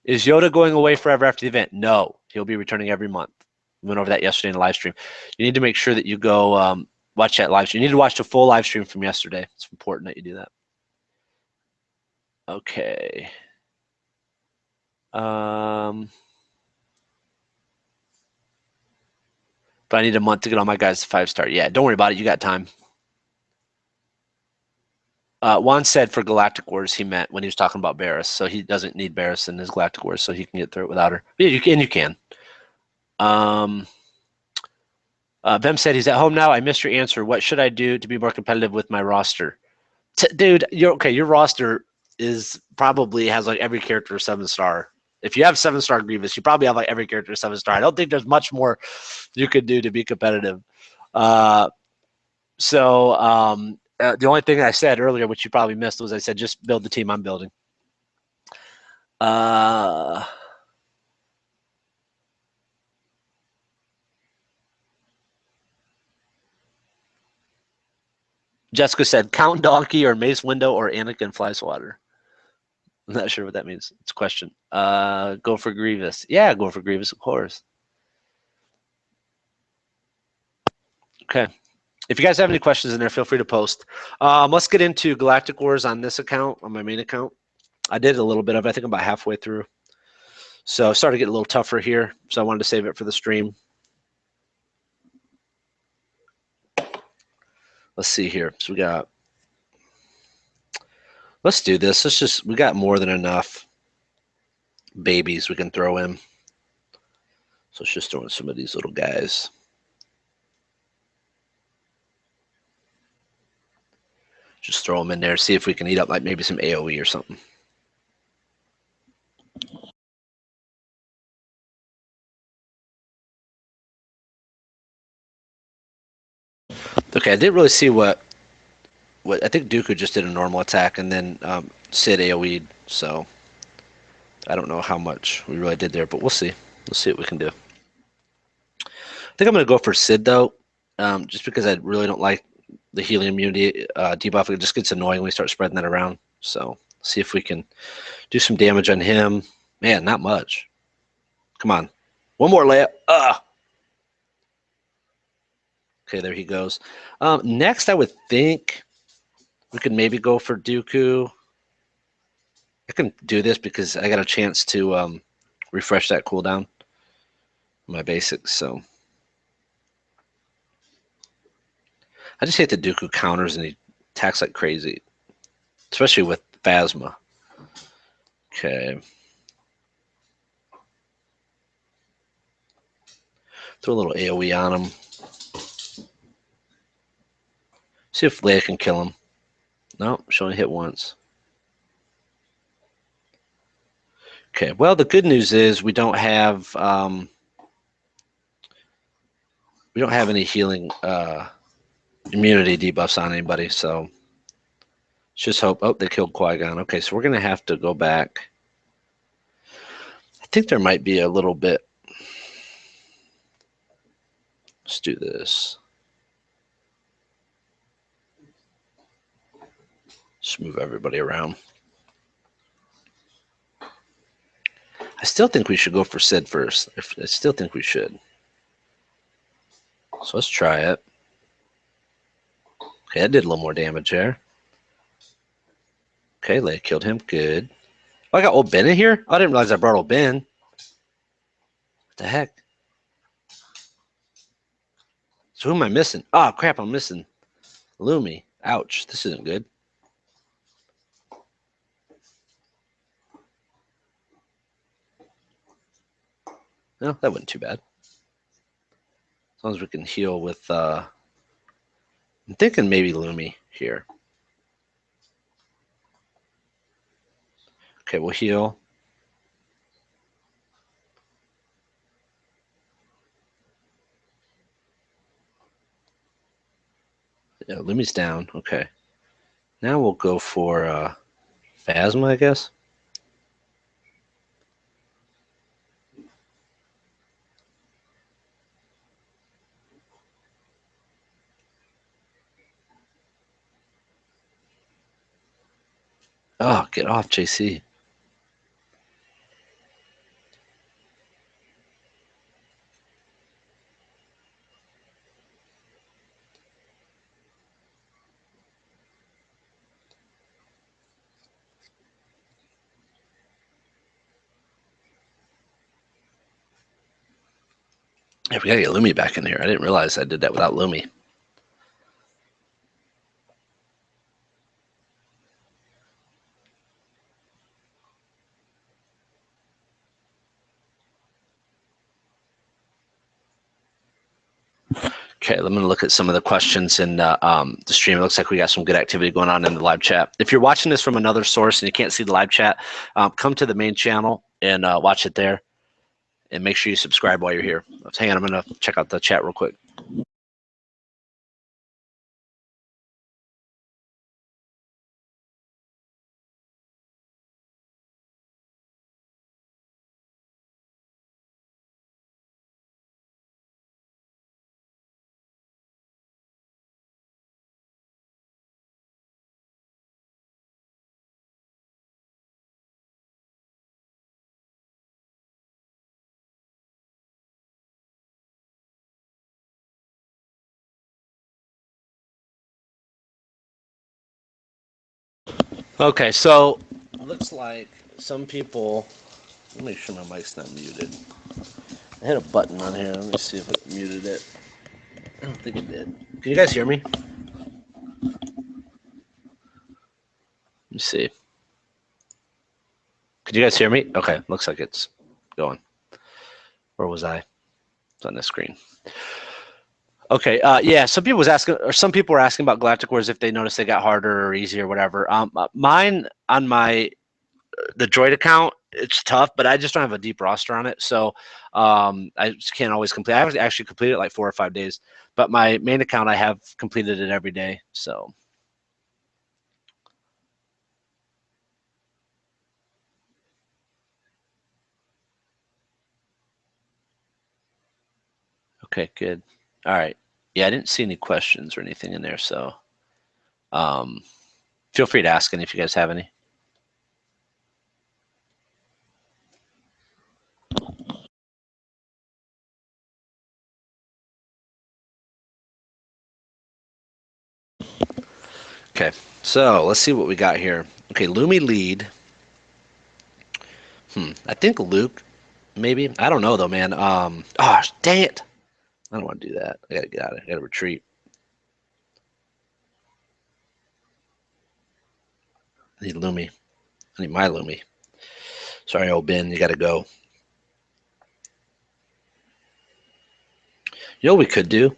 Is Yoda going away forever after the event? No, he'll be returning every month. We went over that yesterday in the live stream. You need to make sure that you go watch that live stream. You need to watch the full live stream from yesterday. It's important that you do that. Okay. But I need a month to get all my guys to 5-star. Yeah, don't worry about it. You got time. Juan said for Galactic Wars he meant when he was talking about Barris, so he doesn't need Barris in his Galactic Wars, so he can get through it without her. But yeah, you can. Vem said he's at home now. I missed your answer. What should I do to be more competitive with my roster? Dude, you're okay. Your roster probably has like every character 7-star. If you have 7-star Grievous, you probably have like every character 7-star. I don't think there's much more you could do to be competitive. The only thing I said earlier, which you probably missed, was I said just build the team I'm building. Jessica said, Count Donkey or Mace Window or Anakin Flyswatter. I'm not sure what that means. It's a question. Go for Grievous. Yeah, go for Grievous, of course. Okay. If you guys have any questions in there, feel free to post. Let's get into Galactic Wars on this account, on my main account. I did a little bit of it. I think I'm about halfway through. So I started getting a little tougher here. So I wanted to save it for the stream. Let's see here. So we got, let's do this. We got more than enough babies we can throw in. So let's just throw in some of these little guys. Just throw them in there, see if we can eat up like maybe some AoE or something. Okay, I didn't really see what I think Dooku just did a normal attack and then Sid AoE'd, so I don't know how much we really did there, but we'll see. We'll see what we can do. I think I'm going to go for Sid though, just because I really don't like the healing immunity debuff. It just gets annoying when we start spreading that around. So see if we can do some damage on him. Man, not much. Come on. One more layup. Okay, there he goes. Next, I would think we could maybe go for Dooku. I can do this because I got a chance to refresh that cooldown, my basics. So I just hate the Dooku counters and he attacks like crazy, especially with Phasma. Okay. Throw a little AoE on him. See if Leia can kill him. No, she only hit once. Okay, well, the good news is we don't have any healing immunity debuffs on anybody, so let's just hope. Oh, they killed Qui-Gon. Okay, so we're gonna have to go back. I think there might be a little bit. Let's do this. Just move everybody around. I still think we should go for Sid first. I still think we should. So let's try it. Okay, that did a little more damage there. Okay, Leia killed him. Good. Oh, I got old Ben in here? Oh, I didn't realize I brought old Ben. What the heck? So who am I missing? Oh, crap, I'm missing Lumi. Ouch, this isn't good. No, that wasn't too bad. As long as we can heal with, I'm thinking maybe Lumi here. Okay, we'll heal. Yeah, Lumi's down. Okay. Now we'll go for Phasma, I guess. Oh, get off, JC. Yeah, we gotta get Lumi back in here. I didn't realize I did that without Lumi. Okay, I'm going to look at some of the questions in the stream. It looks like we got some good activity going on in the live chat. If you're watching this from another source and you can't see the live chat, come to the main channel and watch it there. And make sure you subscribe while you're here. Hang on, I'm going to check out the chat real quick. Okay, so looks like some people. Let me make sure my mic's not muted. I hit a button on here. Let me see if it muted it. I don't think it did. Can you guys hear me? Let me see. Could you guys hear me? Okay, looks like it's going. Where was I? It's on the screen. Okay, yeah. Some people was asking, or some people were asking about Galactic Wars if they noticed they got harder or easier, or whatever. Mine on my the Droid account, it's tough, but I just don't have a deep roster on it, so I just can't always complete. I actually completed it like 4 or 5 days, but my main account I have completed it every day. So okay, good. All right. Yeah, I didn't see any questions or anything in there, so um, feel free to ask any if you guys have any. Okay, so let's see what we got here. Okay, Lumi lead. I think Luke, maybe. I don't know though, man. Oh, dang it. I don't want to do that. I gotta get out of it. I gotta retreat. I need Lumi. I need my Lumi. Sorry, old Ben, you gotta go. You know what we could do?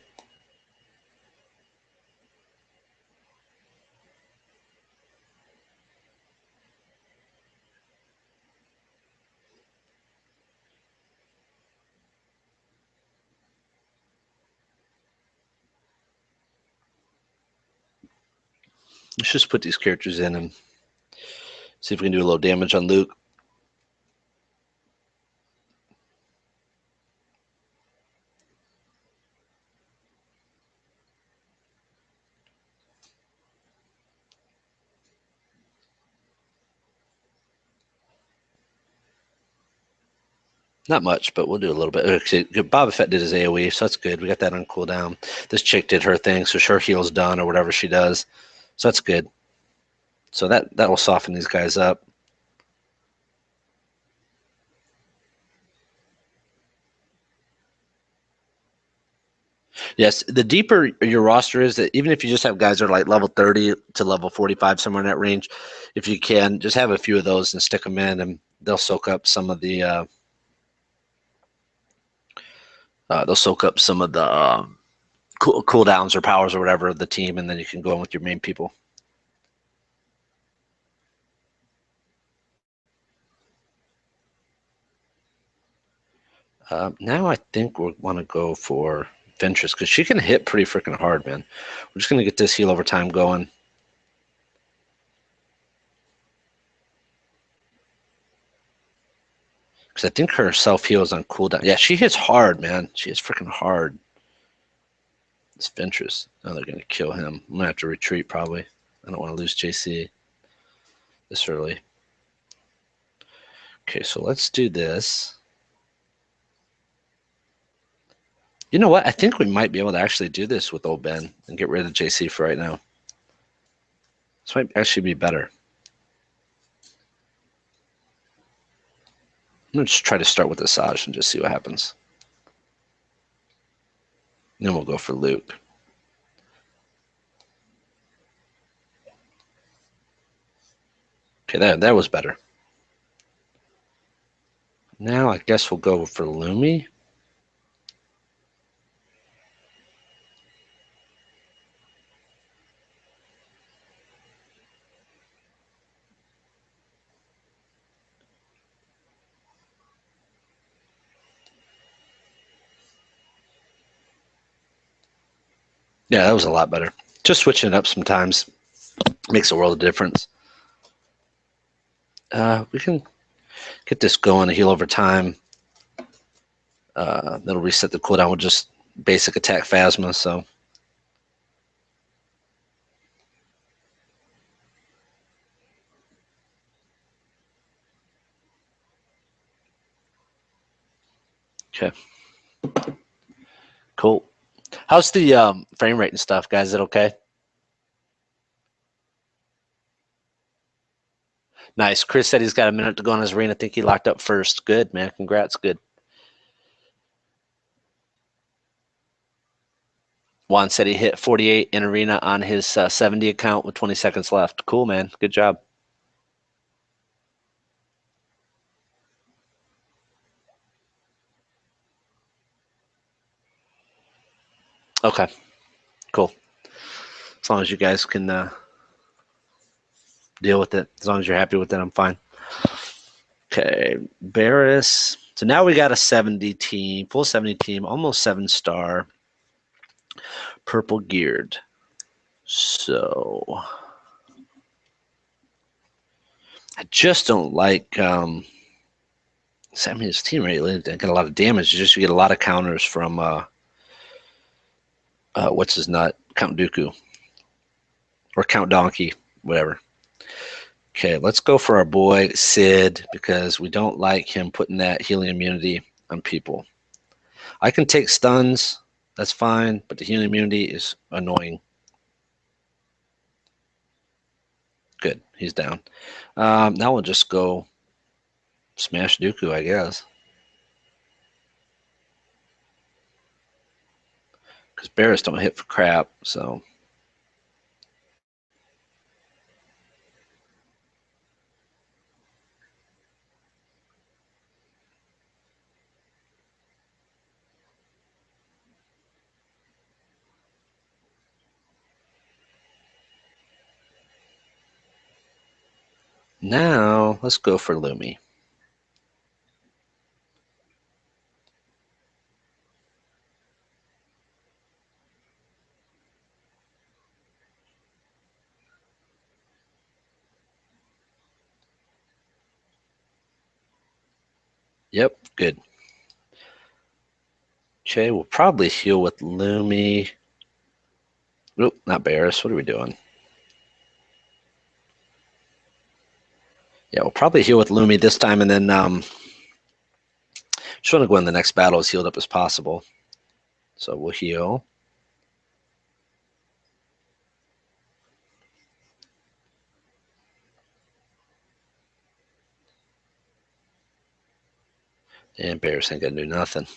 Let's just put these characters in and see if we can do a little damage on Luke. Not much, but we'll do a little bit. Actually, Boba Fett did his AoE, so that's good. We got that on cooldown. This chick did her thing, so her heal's done or whatever she does. So that's good. So that will soften these guys up. Yes, the deeper your roster is, that even if you just have guys that are like level 30 to level 45, somewhere in that range, if you can, just have a few of those and stick them in, and they'll soak up some of the cooldowns or powers or whatever of the team, and then you can go in with your main people. Now I think we want to go for Ventress because she can hit pretty freaking hard, man. We're just gonna get this heal over time going. Because I think her self heal is on cooldown. Yeah, she hits hard, man. She hits freaking hard. It's Ventress. Now they're gonna kill him. I'm gonna have to retreat probably. I don't want to lose JC this early. Okay, so let's do this. You know what? I think we might be able to actually do this with old Ben and get rid of JC for right now. This might actually be better. I'm gonna just try to start with Asajj and just see what happens. And then we'll go for Luke. Okay, that was better. Now I guess we'll go for Lumi. Yeah, that was a lot better. Just switching it up sometimes makes a world of difference. We can get this going to heal over time. That'll reset the cooldown with just basic attack Phasma. So okay, cool. How's the frame rate and stuff, guys? Is it okay? Nice. Chris said he's got a minute to go on his arena. I think he locked up first. Good, man. Congrats. Good. Juan said he hit 48 in arena on his 70 account with 20 seconds left. Cool, man. Good job. Okay, cool. As long as you guys can deal with it, as long as you're happy with it, I'm fine. Okay, Barris. So now we got a 70 team, full 70 team, almost 7-star, purple geared. So I just don't like. I mean, his team rate got a lot of damage. Just you get a lot of counters from what's his nut, Count Dooku or Count Donkey, whatever. Okay, let's go for our boy Sid because we don't like him putting that healing immunity on people. I can take stuns, that's fine, but the healing immunity is annoying. Good, he's down. Now we'll just go smash Dooku, I guess. Because Barris don't hit for crap, so. Now, let's go for Lumi. Yep, good. Okay, we'll probably heal with Lumi. Oop, not Barris. What are we doing? Yeah, we'll probably heal with Lumi this time, and then just want to go in the next battle as healed up as possible. So we'll heal. And Barris ain't gonna do nothing.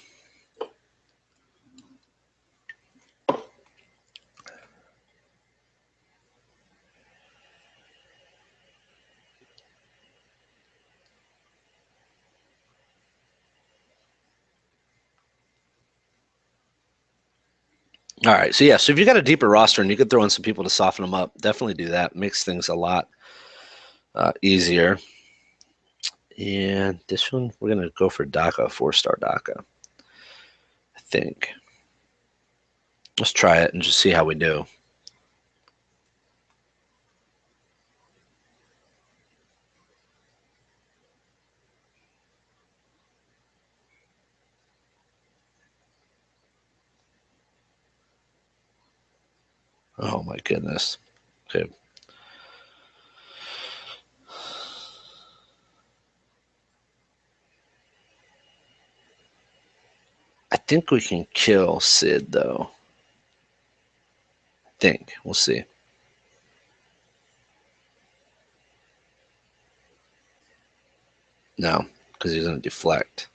All right, so yeah, so if you got a deeper roster and you could throw in some people to soften them up, definitely do that. Makes things a lot easier. And this one, we're gonna go for DACA, 4-star DACA. I think. Let's try it and just see how we do. Oh my goodness. Okay. I think we can kill Sid though. I think. We'll see. No, because he's gonna deflect.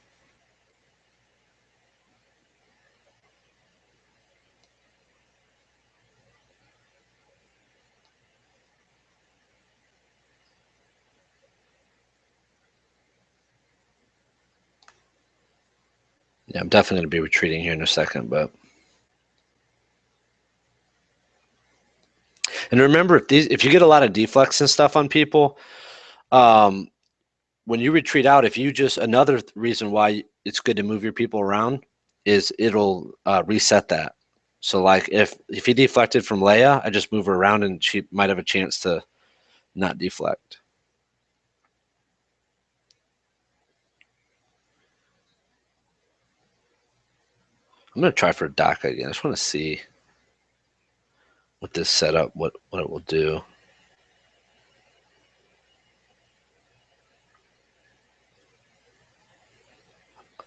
Yeah, I'm definitely gonna be retreating here in a second, but and remember if you get a lot of deflects and stuff on people, um, when you retreat out, if you just another reason why it's good to move your people around is it'll reset that. So like if he deflected from Leia, I just move her around and she might have a chance to not deflect. I'm gonna try for DACA again. I just want to see with this setup what it will do.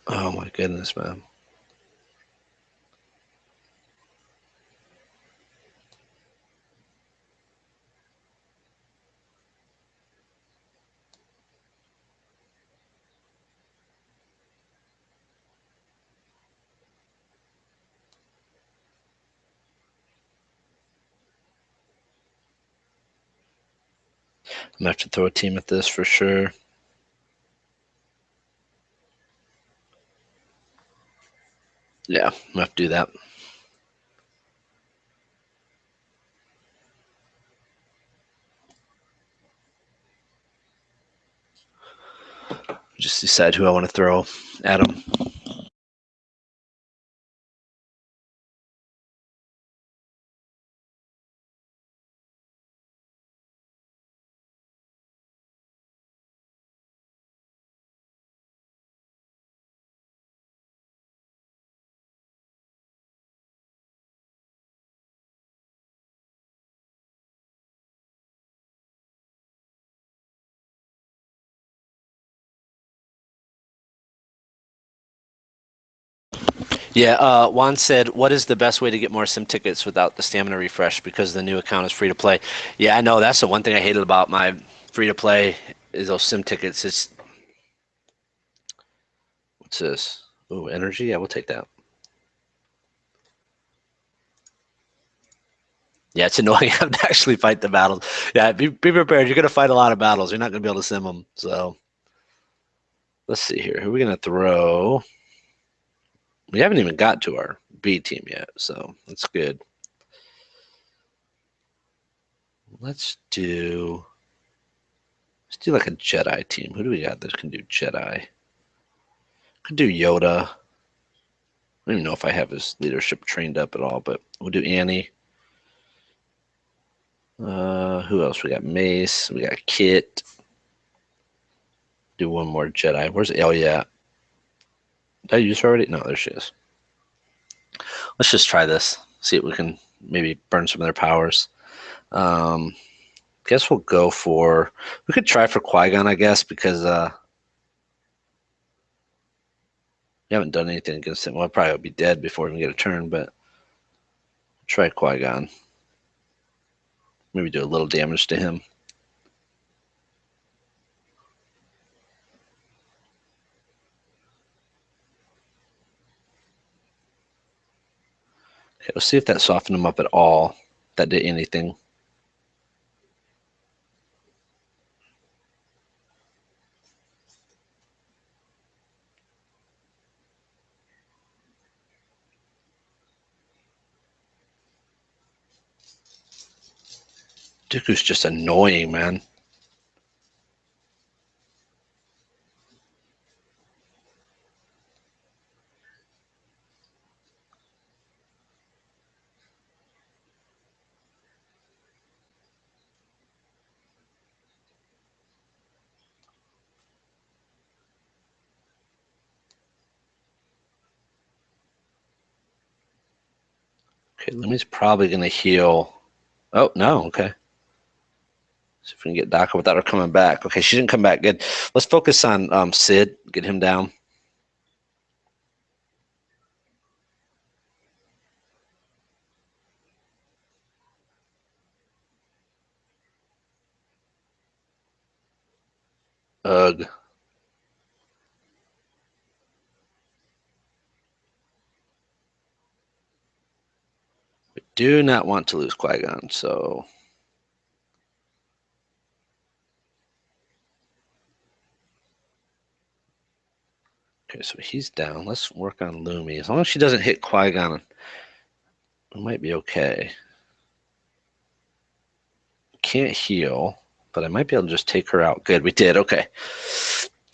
Oh my goodness, man. I'm gonna have to throw a team at this for sure. Yeah, I'm gonna have to do that. Just decide who I want to throw at him. Yeah, Juan said, "What is the best way to get more sim tickets without the stamina refresh? Because the new account is free to play." Yeah, I know that's the one thing I hated about my free to play is those sim tickets. It's what's this? Ooh, energy. Yeah, we'll take that. Yeah, it's annoying. I have to actually fight the battles. Yeah, be prepared. You're gonna fight a lot of battles. You're not gonna be able to sim them. So let's see here. Who are we gonna throw? We haven't even got to our B team yet, so that's good. Let's do like a Jedi team. Who do we got that can do Jedi? Could do Yoda. I don't even know if I have his leadership trained up at all, but we'll do Annie. Who else? We got Mace. We got Kit. Do one more Jedi. Where's Oh yeah. Did I use her already? No, there she is. Let's just try this. See if we can maybe burn some of their powers. Um, guess we'll go for. We could try for Qui-Gon, I guess, because we haven't done anything against him. Well, I'll probably be dead before we can get a turn, but try Qui-Gon. Maybe do a little damage to him. Okay, let's see if that softened him up at all. If that did anything. Dooku's just annoying, man. Okay, Lumi's probably going to heal. Oh, no, okay. See if we can get Daka without her coming back. Okay, she didn't come back. Good. Let's focus on Sid. Get him down. Ugh. We do not want to lose Qui-Gon, so... Okay, so he's down. Let's work on Lumi. As long as she doesn't hit Qui-Gon, we might be okay. Can't heal, but I might be able to just take her out. Good, we did. Okay.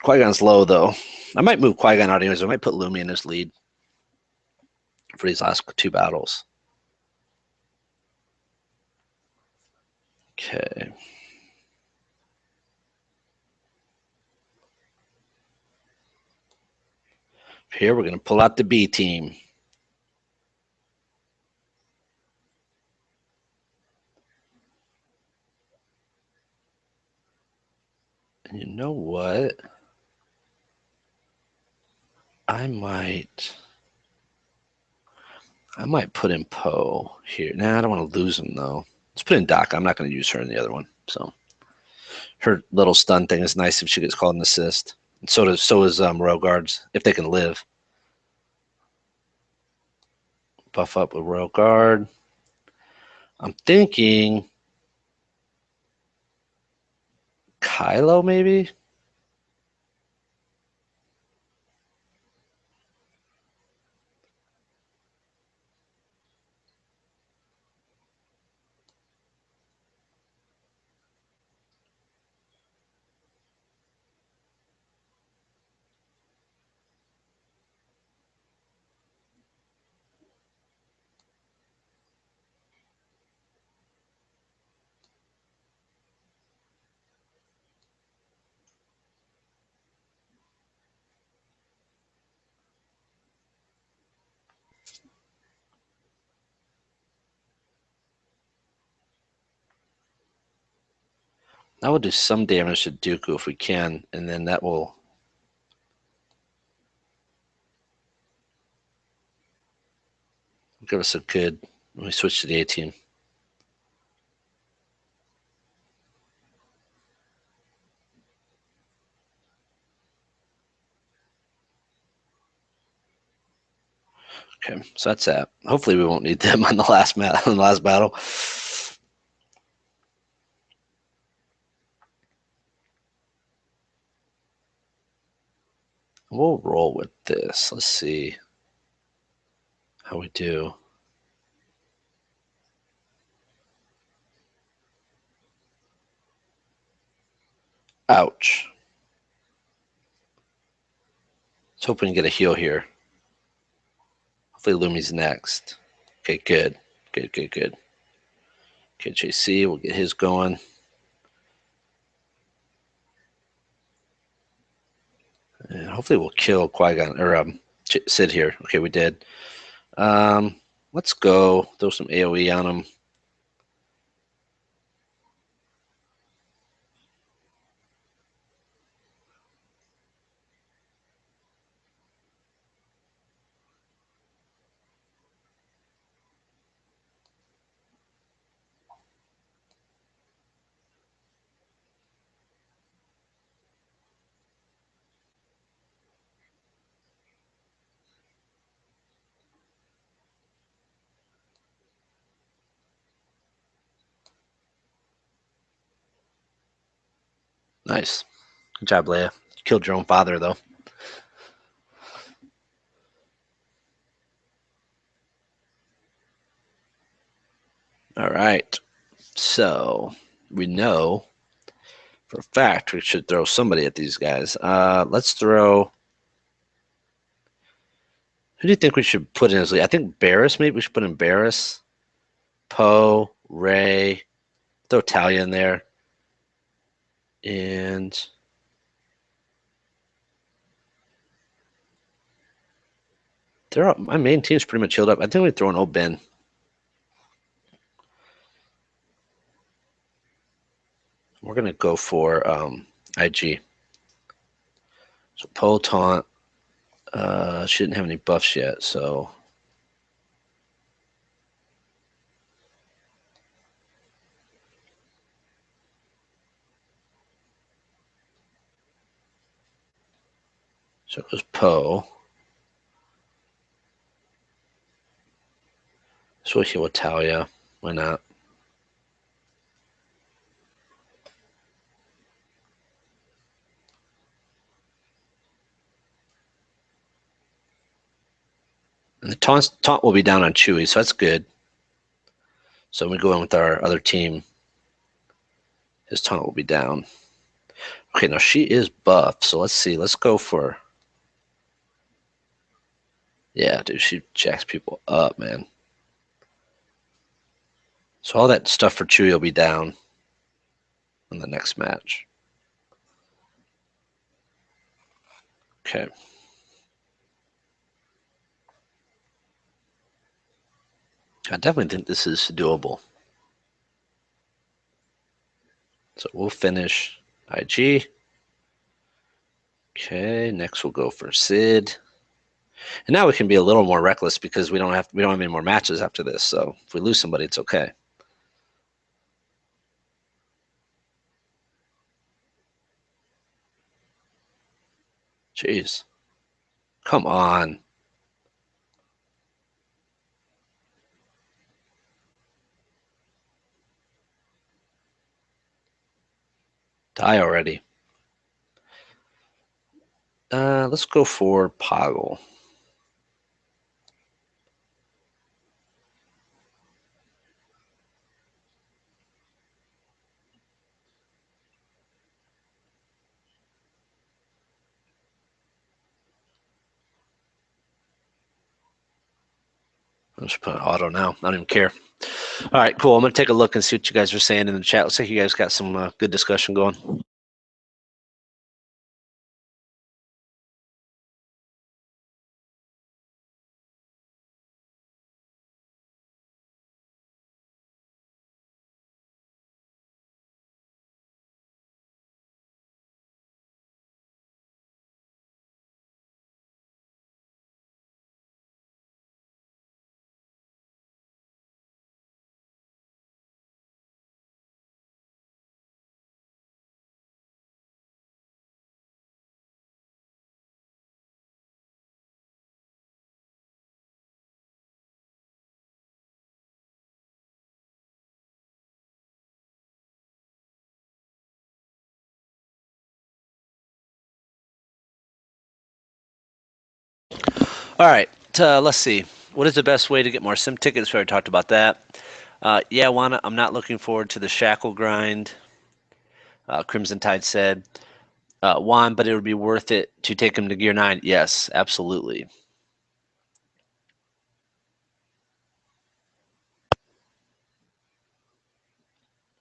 Qui-Gon's low, though. I might move Qui-Gon out anyways. I might put Lumi in his lead for these last two battles. Okay. Here we're going to pull out the B team. And you know what? I might put in Poe here. Nah, I don't want to lose him though. Let's put in Doc. I'm not going to use her in the other one. So her little stun thing is nice if she gets called an assist. And so is Royal Guards if they can live. Buff up with Royal Guard. I'm thinking Kylo, maybe? That will do some damage to Dooku if we can, and then that will give us a good. Let me switch to the A-team. Okay, so that's that. Hopefully, we won't need them on the last on the last battle. We'll roll with this. Let's see how we do. Ouch. Let's hope we can get a heal here. Hopefully Lumi's next. Okay, good. Good, good, good. Okay, JC, we'll get his going. And hopefully we'll kill Qui-Gon, or Sid here. Okay, we did. Let's go. Throw some AoE on him. Nice. Good job, Leia. You killed your own father, though. All right. So we know for a fact we should throw somebody at these guys. Let's throw. Who do you think we should put in as lead? I think Barris. Maybe we should put in Barris, Poe, Ray. Throw Talia in there, and my main team's pretty much healed up. I think we throw an old Ben. We're gonna go for IG. So Poe taunt. She didn't have any buffs yet, so it goes Poe. So we'll heal with Talia. Why not? And the taunt will be down on Chewie, so that's good. So when we go in with our other team, his taunt will be down. Okay, now she is buff, so let's see. Let's go for. Yeah, dude, she jacks people up, man. So all that stuff for Chewie will be down in the next match. Okay. I definitely think this is doable. So we'll finish IG. Okay, next we'll go for Sid. And now we can be a little more reckless because we don't have any more matches after this. So if we lose somebody, it's okay. Jeez. Come on. Die already. Let's go for Poggle. I'll just put auto now. I don't even care. All right, cool. I'm going to take a look and see what you guys are saying in the chat. Looks like you guys got some good discussion going. All right, let's see. What is the best way to get more sim tickets? We already talked about that. Yeah, Juana, I'm not looking forward to the shackle grind. Crimson Tide said. Juan, but it would be worth it to take him to Gear 9. Yes, absolutely.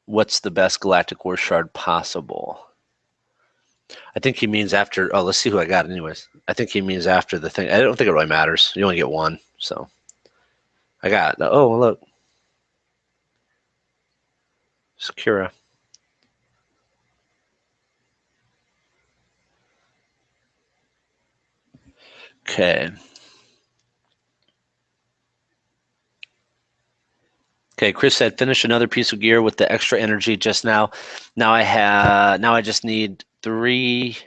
What's the best Galactic Wars shard possible? I think he means after. Oh, let's see who I got, anyways. I think he means after the thing. I don't think it really matters. You only get one, so I got. Oh, look, Sakura. Okay. Okay, Chris said finish another piece of gear with the extra energy just now. Now I just need 50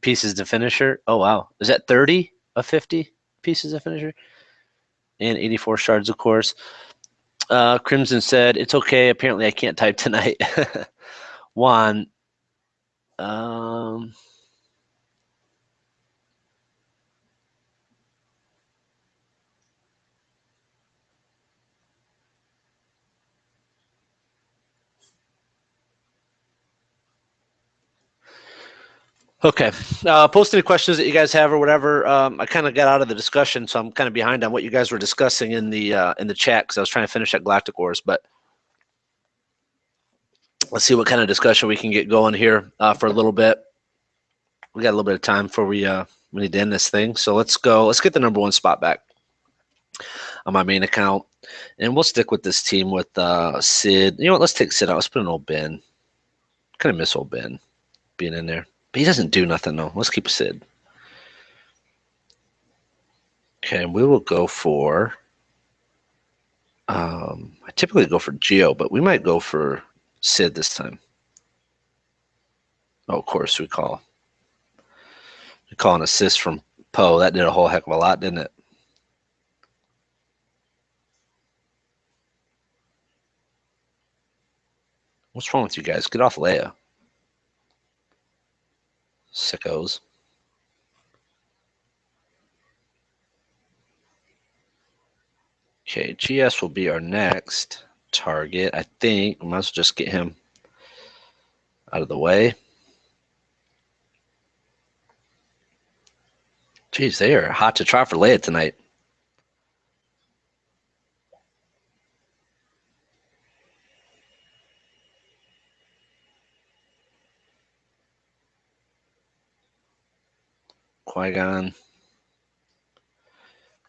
pieces to finish her. Oh wow. Is that 30 of 50 pieces of finisher? And 84 shards, of course. Crimson said, it's okay. Apparently I can't type tonight. Juan. Um Okay. Post any questions that you guys have or whatever. I kind of got out of the discussion, so I'm kind of behind on what you guys were discussing in the chat because I was trying to finish that Galactic Wars. But let's see what kind of discussion we can get going here for a little bit. We got a little bit of time before we need to end this thing. So let's go. Let's get the number one spot back on my main account, and we'll stick with this team with Sid. You know what? Let's take Sid out. Let's put an old Ben. Kind of miss old Ben being in there. But he doesn't do nothing, though. Let's keep Sid. Okay, we will go for... I typically go for Geo, but we might go for Sid this time. Oh, of course, we call an assist from Poe. That did a whole heck of a lot, didn't it? What's wrong with you guys? Get off Leia. Sickos. Okay, GS will be our next target. I think we might as well just get him out of the way. Jeez, they are hot to try for Leia tonight. Qui-Gon.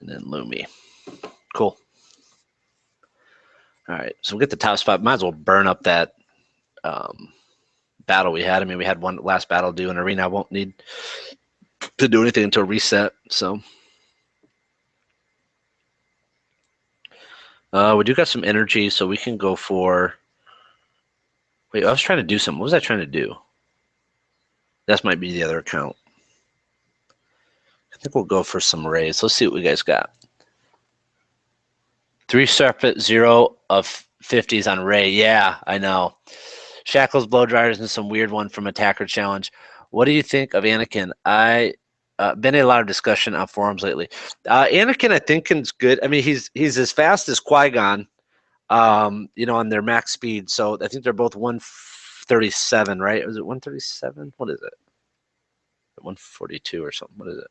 And then Lumi. Cool. All right, so we'll get the top spot. Might as well burn up that battle we had. I mean, we had one last battle due in Arena. I won't need to do anything until reset, so... we do got some energy, so we can go for... Wait, I was trying to do something. What was I trying to do? That might be the other account. I think we'll go for some rays. Let's see what we guys got. 3 Serpent, 0 of 50s on Ray. Yeah, I know. Shackles, blow dryers, and some weird one from Attacker Challenge. What do you think of Anakin? I been in a lot of discussion on forums lately. Anakin, I think, is good. I mean, he's as fast as Qui-Gon, on their max speed. So I think they're both 137, right? Was it 137? What is it? 142 or something. What is it?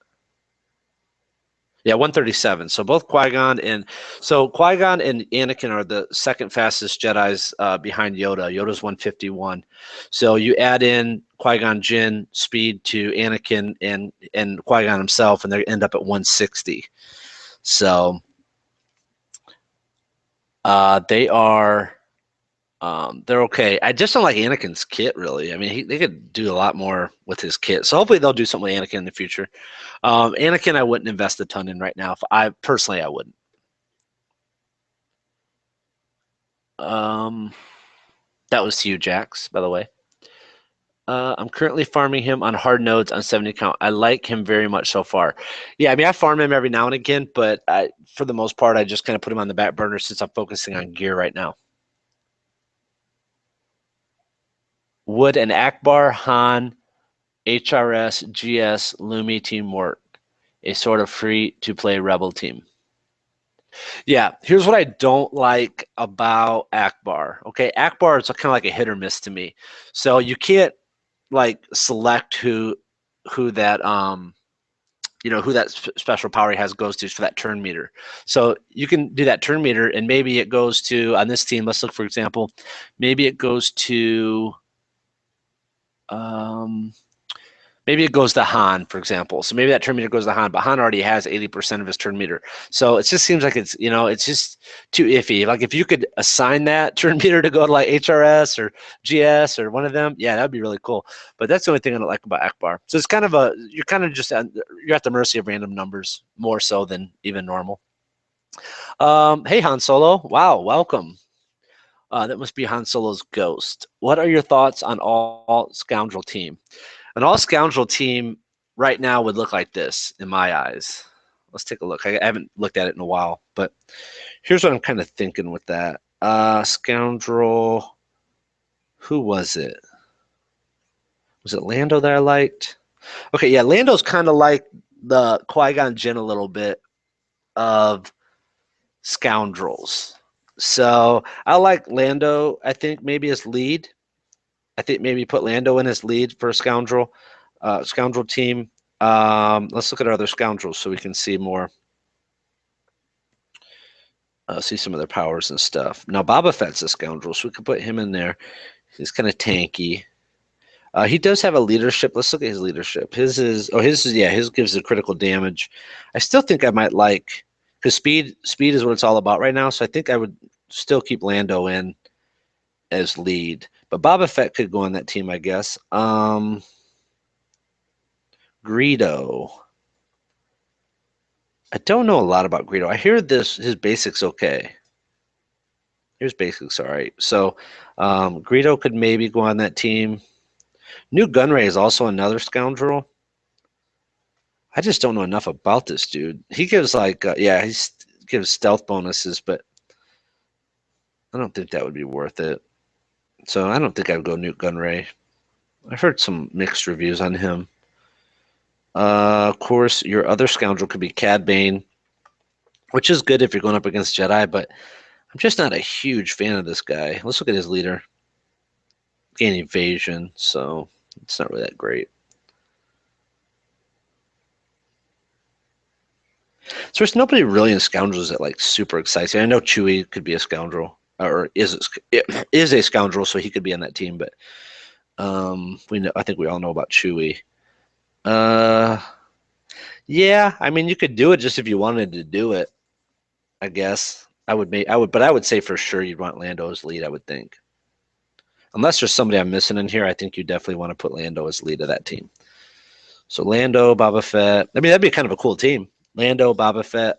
Yeah, 137. So both Qui-Gon and Anakin are the second fastest Jedi's behind Yoda. Yoda's 151. So you add in Qui-Gon Jinn speed to Anakin and Qui-Gon himself, and they end up at 160. So they are they're okay. I just don't like Anakin's kit really. I mean, they could do a lot more with his kit. So hopefully they'll do something with Anakin in the future. Anakin, I wouldn't invest a ton in right now. I wouldn't. Um, that was to you, Jax, by the way. I'm currently farming him on hard nodes on 70 count. I like him very much so far. Yeah, I mean, I farm him every now and again, but for the most part, I just kind of put him on the back burner since I'm focusing on gear right now. Would an Akbar, Han, HRS, GS, Lumi team work? A sort of free-to-play rebel team. Yeah, here's what I don't like about Akbar. Okay, Akbar is kind of like a hit or miss to me. So you can't like select who that who that special power he has goes to for that turn meter. So you can do that turn meter, and maybe it goes to on this team. Let's look for example. Maybe it goes to maybe it goes to Han, for example. So maybe that turn meter goes to Han, but Han already has 80% of his turn meter. So it just seems like it's just too iffy. Like if you could assign that turn meter to go to like HRS or GS or one of them, yeah, that'd be really cool. But that's the only thing I don't like about Akbar. So it's you're kind of just you're at the mercy of random numbers more so than even normal. Hey Han Solo, wow, welcome. That must be Han Solo's ghost. What are your thoughts on all scoundrel team? An all scoundrel team right now would look like this in my eyes. Let's take a look. I haven't looked at it in a while, but here's what I'm kind of thinking with that. Scoundrel. Who was it? Was it Lando that I liked? Okay, yeah, Lando's kind of like the Qui-Gon Jinn a little bit of scoundrels. So I like Lando, I think maybe as lead. I think maybe put Lando in as lead for a scoundrel team. Let's look at our other scoundrels so we can see more. See some of their powers and stuff. Now Boba Fett's a scoundrel, so we can put him in there. He's kind of tanky. He does have a leadership. Let's look at his leadership. His gives the critical damage. I still think I might like because speed is what it's all about right now. So I think I would still keep Lando in as lead. But Boba Fett could go on that team, I guess. Greedo. I don't know a lot about Greedo. I hear his basics okay. His basics all right. So Greedo could maybe go on that team. New Gunray is also another scoundrel. I just don't know enough about this dude. He gives he gives stealth bonuses, but I don't think that would be worth it. So I don't think I'd go Newt Gunray. I've heard some mixed reviews on him. Of course, your other scoundrel could be Cad Bane, which is good if you're going up against Jedi, but I'm just not a huge fan of this guy. Let's look at his leader. Gain evasion, so it's not really that great. So there's nobody really in scoundrels that like super excites me. I know Chewie could be a scoundrel, or is a scoundrel, so he could be on that team. But I think we all know about Chewie. Yeah, I mean you could do it just if you wanted to do it. I guess I would say for sure you'd want Lando as lead. I would think, unless there's somebody I'm missing in here, I think you definitely want to put Lando as lead of that team. So Lando, Boba Fett. I mean that'd be kind of a cool team. Lando, Boba Fett,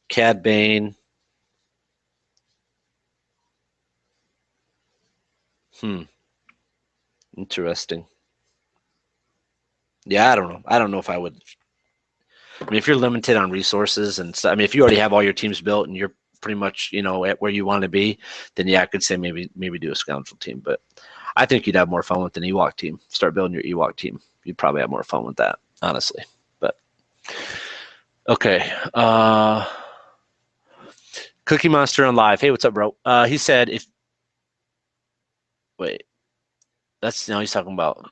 Cad Bane. Interesting. Yeah, I don't know. I don't know if I would. I mean, if you're limited on resources and stuff, I mean, if you already have all your teams built and you're pretty much, at where you want to be, then yeah, I could say maybe do a scoundrel team. But I think you'd have more fun with an Ewok team. Start building your Ewok team. You'd probably have more fun with that, honestly. But okay. Cookie Monster on live. Hey, what's up, bro? He said if wait, that's now he's talking about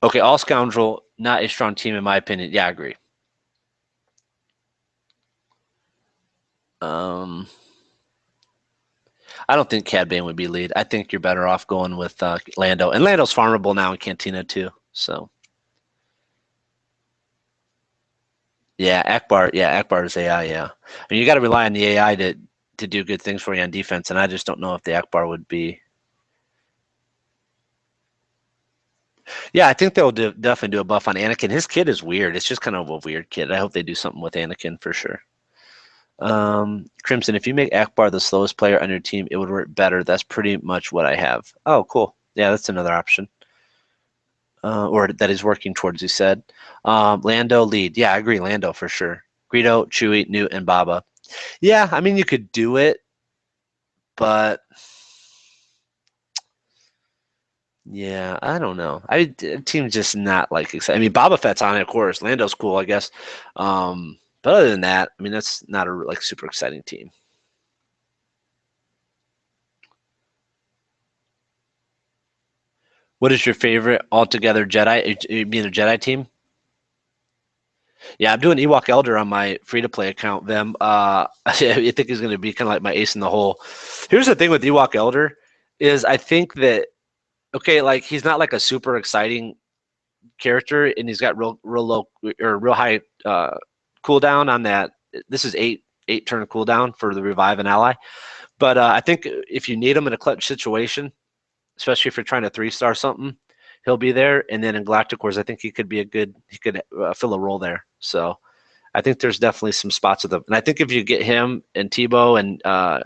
okay, all scoundrel, not a strong team in my opinion. Yeah, I agree. I don't think Cad Bane would be lead. I think you're better off going with Lando, and Lando's farmable now in Cantina too. So yeah, Akbar. Yeah, Akbar is AI. Yeah, I mean you got to rely on the AI to do good things for you on defense, and I just don't know if the Akbar would be. Yeah, I think they'll definitely do a buff on Anakin. His kid is weird. It's just kind of a weird kid. I hope they do something with Anakin for sure. Crimson, if you make Akbar the slowest player on your team, it would work better. That's pretty much what I have. Oh, cool. Yeah, that's another option. Or that is working towards, you said. Lando lead. Yeah, I agree. Lando for sure. Greedo, Chewie, Newt, and Baba. Yeah, I mean, you could do it, but yeah, I don't know. Team's just not like excited. I mean, Boba Fett's on it, of course. Lando's cool, I guess. But other than that, I mean, that's not a like super exciting team. What is your favorite altogether Jedi? You mean a Jedi team? Yeah, I'm doing Ewok Elder on my free to play account. Them, I think he's going to be kind of like my ace in the hole. Here's the thing with Ewok Elder is I think that okay, like he's not like a super exciting character, and he's got real low or real high cooldown on that. This is eight turn cooldown for the revive and ally. But I think if you need him in a clutch situation, especially if you're trying to 3-star something, he'll be there. And then in Galactic Wars, I think he could fill a role there. So I think there's definitely some spots with him. And I think if you get him and Tebow and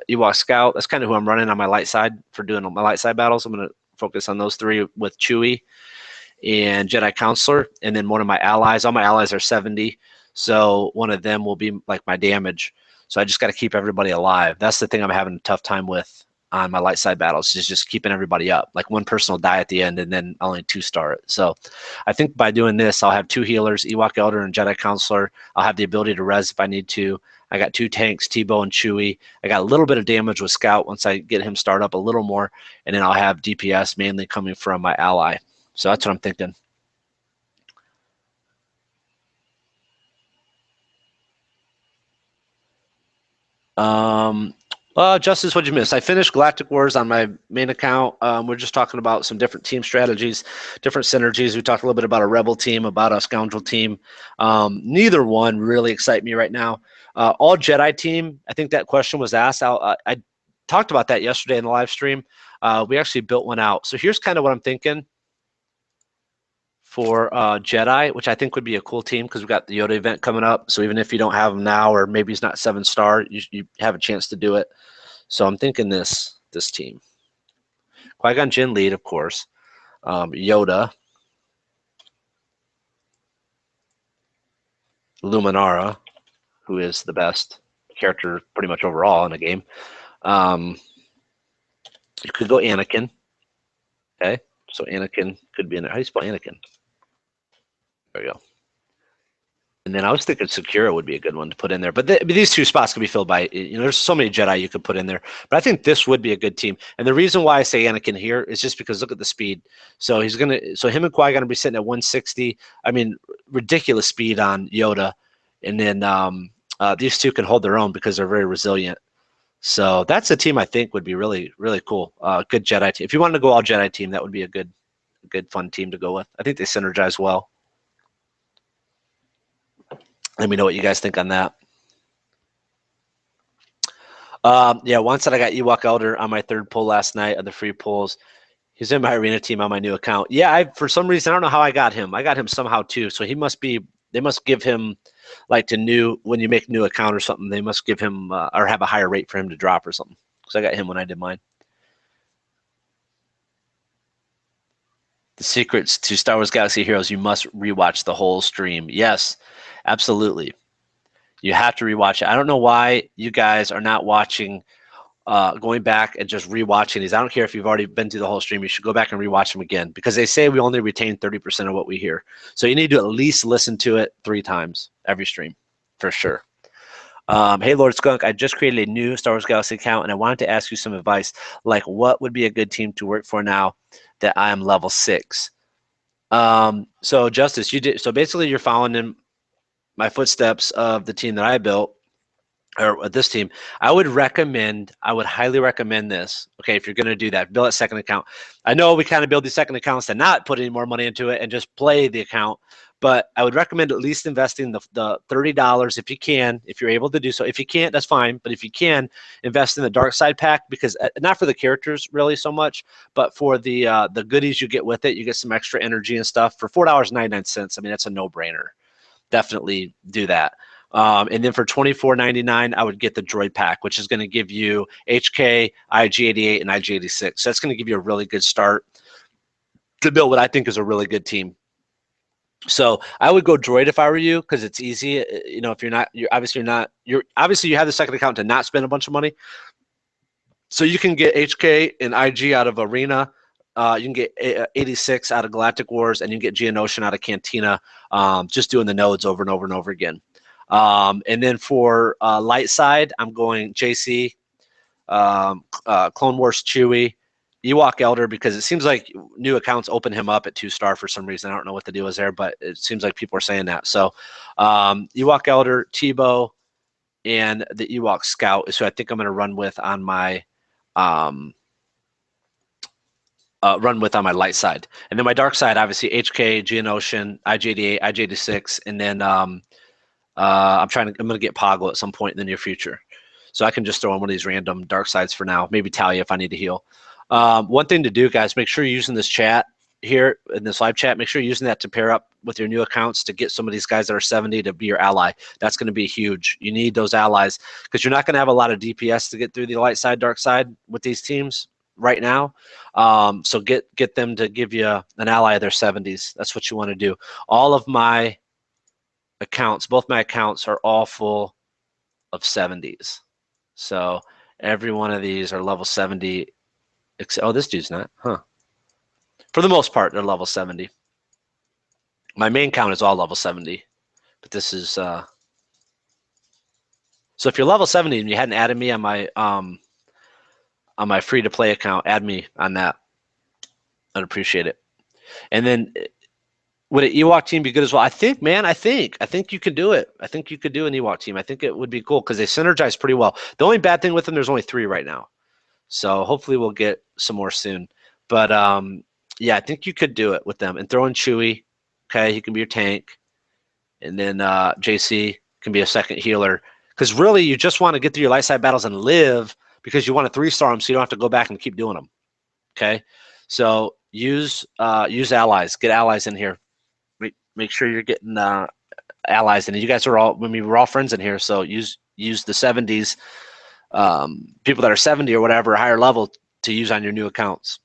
Ewok Scout, that's kind of who I'm running on my light side for doing my light side battles. I'm going to focus on those three with Chewie and Jedi Counselor. And then one of my allies, all my allies are 70. So one of them will be like my damage. So I just got to keep everybody alive. That's the thing I'm having a tough time with on my light side battles is just keeping everybody up. Like one person will die at the end and then I'll only 2-star it. So I think by doing this, I'll have 2 healers, Ewok Elder and Jedi Counselor. I'll have the ability to res if I need to. I got 2 tanks, Tebow and Chewie. I got a little bit of damage with Scout once I get him started up a little more. And then I'll have DPS mainly coming from my ally. So that's what I'm thinking. Justice, what'd you miss? I finished Galactic Wars on my main account. We're just talking about some different team strategies, different synergies. We talked a little bit about a rebel team, about a scoundrel team. Neither one really excite me right now. All Jedi team, I think that question was asked. I talked about that yesterday in the live stream. We actually built one out. So here's kind of what I'm thinking for Jedi, which I think would be a cool team because we've got the Yoda event coming up. So even if you don't have him now, or maybe he's not 7-star, you have a chance to do it. So I'm thinking this team. Qui-Gon Jinn lead, of course. Yoda. Luminara, who is the best character pretty much overall in the game. You could go Anakin. Okay. So Anakin could be in there. How do you spell Anakin? There you go. And then I was thinking Sakura would be a good one to put in there. But these 2 spots can be filled by, there's so many Jedi you could put in there. But I think this would be a good team. And the reason why I say Anakin here is just because look at the speed. So him and Qui-Gon to be sitting at 160. I mean, ridiculous speed on Yoda. And then these 2 can hold their own because they're very resilient. So that's a team I think would be really, really cool. Good Jedi team. If you wanted to go all Jedi team, that would be a good, fun team to go with. I think they synergize well. Let me know what you guys think on that. Yeah, once that I got Ewok Elder on my 3rd pull last night of the free pulls. He's in my arena team on my new account. Yeah, for some reason, I don't know how I got him. I got him somehow too. So he must be, they must give him like when you make a new account or something, they must give him or have a higher rate for him to drop or something. Because I got him when I did mine. The secrets to Star Wars Galaxy Heroes, you must rewatch the whole stream. Yes, absolutely. You have to rewatch it. I don't know why you guys are not watching, going back and just rewatching these. I don't care if you've already been through the whole stream. You should go back and rewatch them again because they say we only retain 30% of what we hear. So you need to at least listen to it 3 times every stream for sure. Hey, Lord Skunk, I just created a new Star Wars Galaxy account, and I wanted to ask you some advice. Like, what would be a good team to work for now that I am level 6? So, Justice, you did. So basically, you're following in my footsteps of the team that I built, or this team. I would highly recommend this. Okay, if you're going to do that, build a second account. I know we kind of build these second accounts to not put any more money into it and just play the account. But I would recommend at least investing the $30 if you can, if you're able to do so. If you can't, that's fine. But if you can, invest in the dark side pack because not for the characters really so much, but for the goodies you get with it. You get some extra energy and stuff for $4.99. I mean, that's a no-brainer. Definitely do that. And then for $24.99, I would get the droid pack, which is going to give you HK, IG-88, and IG-86. So that's going to give you a really good start to build what I think is a really good team. So I would go droid if I were you because it's easy. You know, if you're obviously you have the second account to not spend a bunch of money. So you can get HK and IG out of Arena. You can get 86 out of Galactic Wars, and you can get Geonosian out of Cantina, just doing the nodes over and over and over again. And then for light side, I'm going JC, Clone Wars Chewie, Ewok Elder, because it seems like new accounts open him up at 2-star for some reason. I don't know what the deal is there, but it seems like people are saying that. So Ewok Elder, Tebow, and the Ewok Scout is who I think I'm going to run with on my light side. And then my dark side, obviously HK, Geonosian, IG-88, IG-86, and then I'm going to get Poggle at some point in the near future. So I can just throw in one of these random dark sides for now. Maybe Talia if I need to heal. One thing to do, guys, make sure you're using this chat here in this live chat. Make sure you're using that to pair up with your new accounts to get some of these guys that are 70 to be your ally. That's going to be huge. You need those allies because you're not going to have a lot of DPS to get through the light side, dark side with these teams right now. So get them to give you an ally of their 70s. That's what you want to do. All of my accounts, both my accounts are all full of 70s. So every one of these are level 70. Oh, this dude's not, huh? For the most part, they're level 70. My main count is all level 70, but this is so if you're level 70 and you hadn't added me on my free-to-play account, add me on that. I'd appreciate it. And then would an Ewok team be good as well? I think you could do it. I think you could do an Ewok team. I think it would be cool because they synergize pretty well. The only bad thing with them, there's only 3 right now. So hopefully we'll get some more soon. But yeah, I think you could do it with them and throw in Chewie. Okay, he can be your tank, and then JC can be a second healer. Because really, you just want to get through your light side battles and live because you want to 3-star them, so you don't have to go back and keep doing them. Okay, so use allies. Get allies in here. Make sure you're getting allies, and you guys are all. I mean, we're all friends in here, so use the 70s. People that are 70 or whatever, higher level, to use on your new accounts.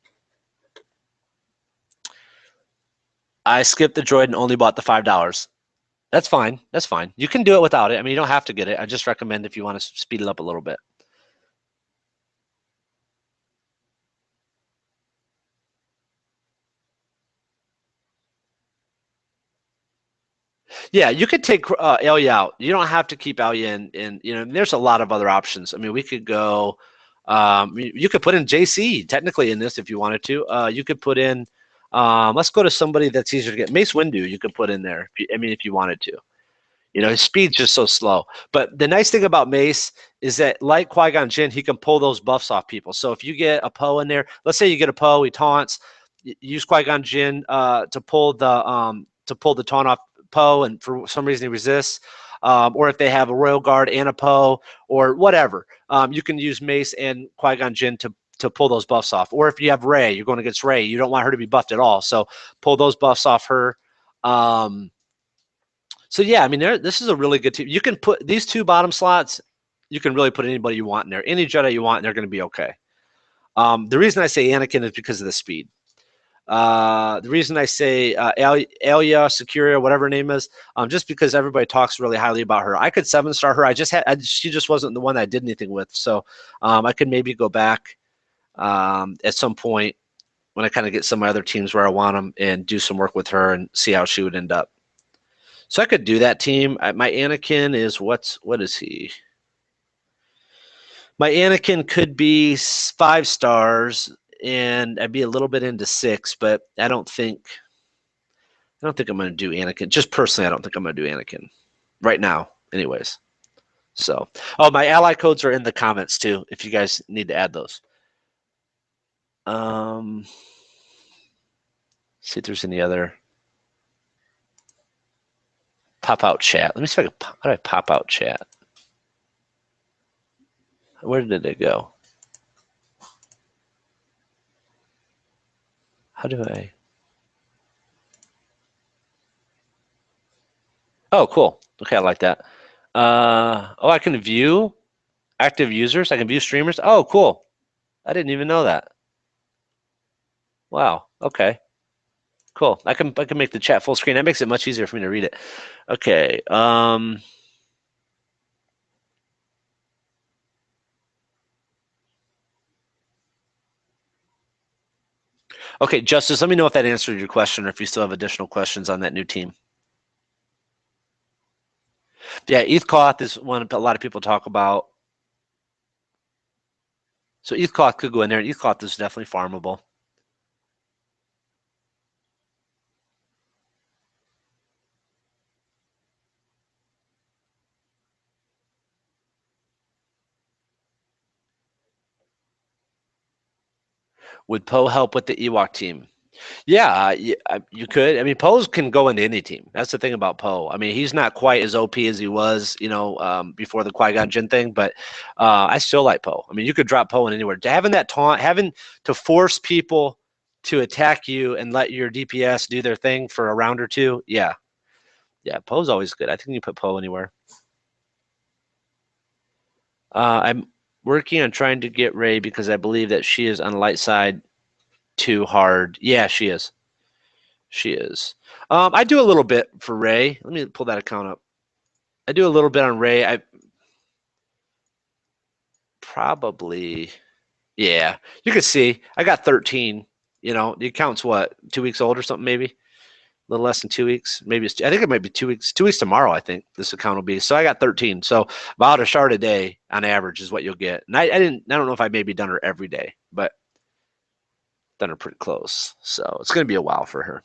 I skipped the droid and only bought the $5. That's fine. That's fine. You can do it without it. I mean, you don't have to get it. I just recommend if you want to speed it up a little bit. Yeah, you could take Elia out. You don't have to keep Elia in. You know, there's a lot of other options. I mean, we could go. You could put in JC technically in this if you wanted to. You could put in. Let's go to somebody that's easier to get. Mace Windu, you could put in there. If you wanted to. You know, his speed's just so slow. But the nice thing about Mace is that, like Qui-Gon Jinn, he can pull those buffs off people. So if you get a Poe in there, let's say you get a Poe, he taunts, use Qui-Gon Jinn to pull the taunt off Poe, and for some reason he resists. Or if they have a Royal Guard and a Poe or whatever, you can use Mace and Qui-Gon Jinn to pull those buffs off. Or if you have Rey, you're going against Rey, you don't want her to be buffed at all. So pull those buffs off her. So yeah, I mean, this is a really good team. You can put these 2 bottom slots. You can really put anybody you want in there, any Jedi you want, and they're going to be okay. The reason I say Anakin is because of the speed. The reason I say Alia Secura, whatever her name is, just because everybody talks really highly about her. I could 7-star her. She just wasn't the one I did anything with. So I could maybe go back at some point when I kind of get some of my other teams where I want them and do some work with her and see how she would end up. So I could do that team. My Anakin is what is he? My Anakin could be 5 stars, and I'd be a little bit into 6, but I don't think I'm going to do Anakin. Just personally, I don't think I'm going to do Anakin right now, anyways. So, my ally codes are in the comments too, if you guys need to add those. See if there's any other pop out chat. Let me see if I can. How do I pop out chat? Where did it go? How do I? Oh, cool. Okay, I like that. I can view active users. I can view streamers. Oh, cool. I didn't even know that. Wow. Okay. Cool. I can make the chat full screen. That makes it much easier for me to read it. Okay. Okay, Justice, let me know if that answered your question or if you still have additional questions on that new team. Yeah, Ethcloth is one a lot of people talk about. So Ethcloth could go in there. Ethcloth is definitely farmable. Would Poe help with the Ewok team? Yeah, you could. I mean, Poe can go into any team. That's the thing about Poe. I mean, he's not quite as OP as he was, before the Qui-Gon Jinn thing, but I still like Poe. I mean, you could drop Poe in anywhere. Having that taunt, having to force people to attack you and let your DPS do their thing for a round or two, yeah. Yeah, Poe's always good. I think you put Poe anywhere. I'm working on trying to get Rey because I believe that she is on the light side too hard. Yeah, she is. She is. I do a little bit for Rey. Let me pull that account up. I do a little bit on Rey. I probably, yeah. You can see I got 13. The account's what, 2 weeks old or something, maybe a little less than 2 weeks. Maybe I think it might be 2 weeks. 2 weeks tomorrow, I think this account will be. So I got 13. So about a shard a day on average is what you'll get. And I don't know if I maybe done her every day, but done her pretty close. So it's going to be a while for her.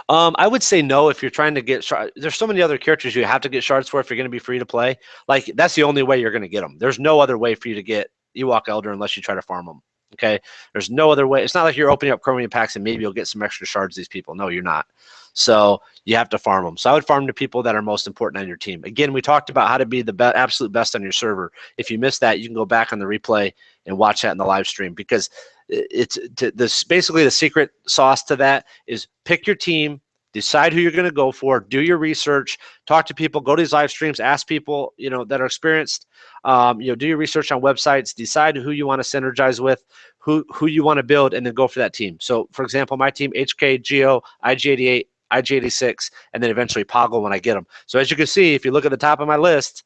I would say no if you're trying to get shards. There's so many other characters you have to get shards for if you're going to be free to play. Like, that's the only way you're going to get them. There's no other way for you to get Ewok Elder unless you try to farm them. Okay? There's no other way. It's not like you're opening up chromium packs and maybe you'll get some extra shards these people. No, you're not. So you have to farm them. So I would farm the people that are most important on your team. Again, we talked about how to be the absolute best on your server. If you missed that, you can go back on the replay and watch that in the live stream, because it's this basically the secret sauce to that is pick your team, decide who you're going to go for, do your research, talk to people, go to these live streams, ask people that are experienced, do your research on websites, decide who you want to synergize with, who you want to build, and then go for that team. So for example, my team, HK, Geo, IG88, IG86, and then eventually Poggle when I get them. So as you can see, if you look at the top of my list,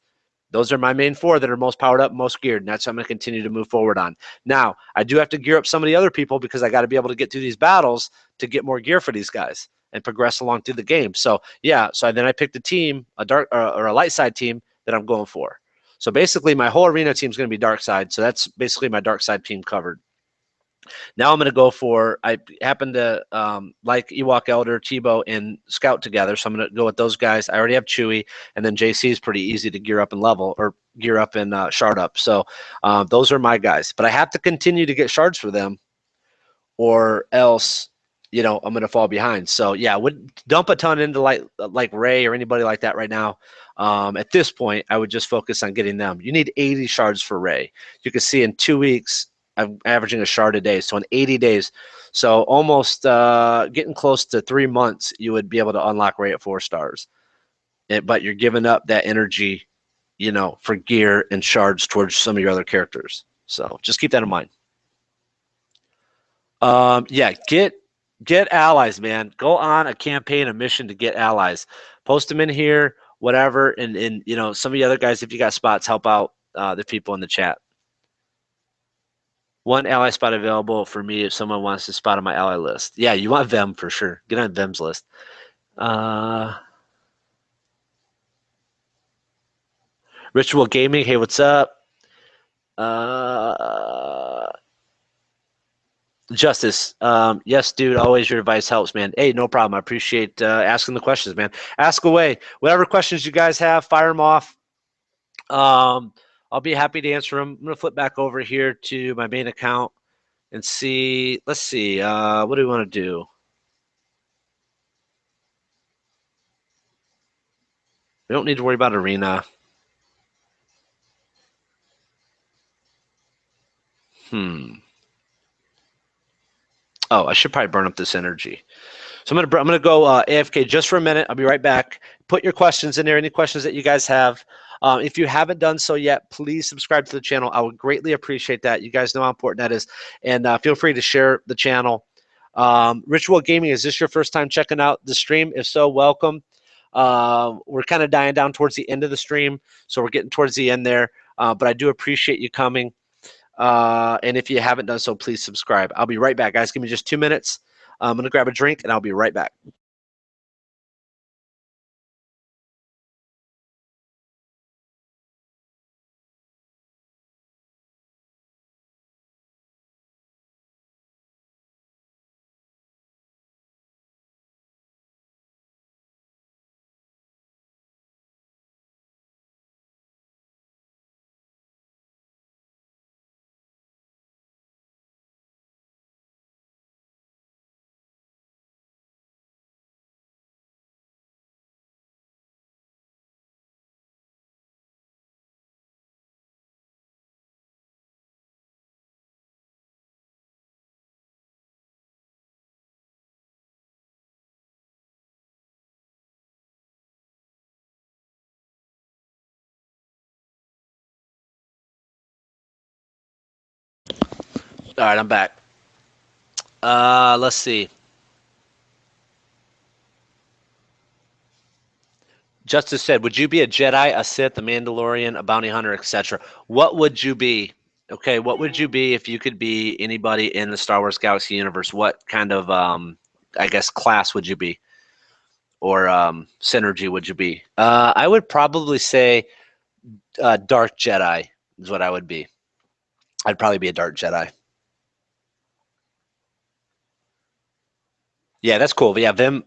those are my main 4 that are most powered up, most geared, and that's what I'm going to continue to move forward on. Now, I do have to gear up some of the other people because I got to be able to get through these battles to get more gear for these guys and progress along through the game. So, yeah, then I picked a team, a dark or a light side team that I'm going for. So basically, my whole arena team is going to be dark side. So that's basically my dark side team covered. Now I'm going to go for, I happen to like Ewok Elder, Tebow, and Scout together. So I'm going to go with those guys. I already have Chewie, and then JC is pretty easy to gear up and level, or gear up and shard up. So those are my guys. But I have to continue to get shards for them, or else, I'm going to fall behind. So yeah, I would dump a ton into like Rey or anybody like that right now. At this point, I would just focus on getting them. You need 80 shards for Rey. You can see in 2 weeks, I'm averaging a shard a day. So in 80 days, so almost getting close to 3 months, you would be able to unlock Rey at 4 stars. But you're giving up that energy, for gear and shards towards some of your other characters. So just keep that in mind. Yeah, get allies, man. Go on a campaign, a mission to get allies. Post them in here, whatever, and some of the other guys, if you got spots, help out the people in the chat. One ally spot available for me if someone wants to spot on my ally list. Yeah, you want them for sure. Get on them's list. Ritual Gaming, hey, what's up? Justice, yes, dude. Always your advice helps, man. Hey, no problem. I appreciate asking the questions, man. Ask away. Whatever questions you guys have, fire them off. I'll be happy to answer them. I'm gonna flip back over here to my main account and see. Let's see. What do we want to do? We don't need to worry about arena. Oh, I should probably burn up this energy. So I'm gonna go AFK just for a minute. I'll be right back. Put your questions in there. Any questions that you guys have. If you haven't done so yet, please subscribe to the channel. I would greatly appreciate that. You guys know how important that is. And feel free to share the channel. Ritual Gaming, is this your first time checking out the stream? If so, welcome. We're kind of dying down towards the end of the stream, so we're getting towards the end there. But I do appreciate you coming. And if you haven't done so, please subscribe. I'll be right back, guys. Give me just 2 minutes. I'm going to grab a drink, and I'll be right back. All right, I'm back. Let's see. Justice said, would you be a Jedi, a Sith, a Mandalorian, a bounty hunter, etc.? What would you be? Okay, what would you be if you could be anybody in the Star Wars Galaxy universe? What kind of, I guess, class would you be? Or synergy would you be? I would probably say Dark Jedi is what I would be. I'd probably be a Dark Jedi. Yeah, that's cool. But yeah, Vim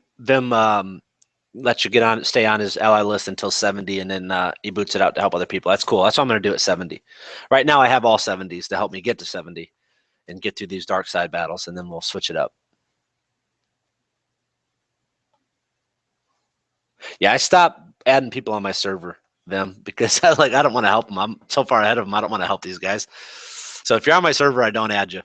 lets you stay on his ally list until 70, and then he boots it out to help other people. That's cool. That's what I'm going to do at 70. Right now, I have all 70s to help me get to 70 and get through these dark side battles, and then we'll switch it up. Yeah, I stopped adding people on my server, Vim, because I don't want to help them. I'm so far ahead of them. I don't want to help these guys. So if you're on my server, I don't add you.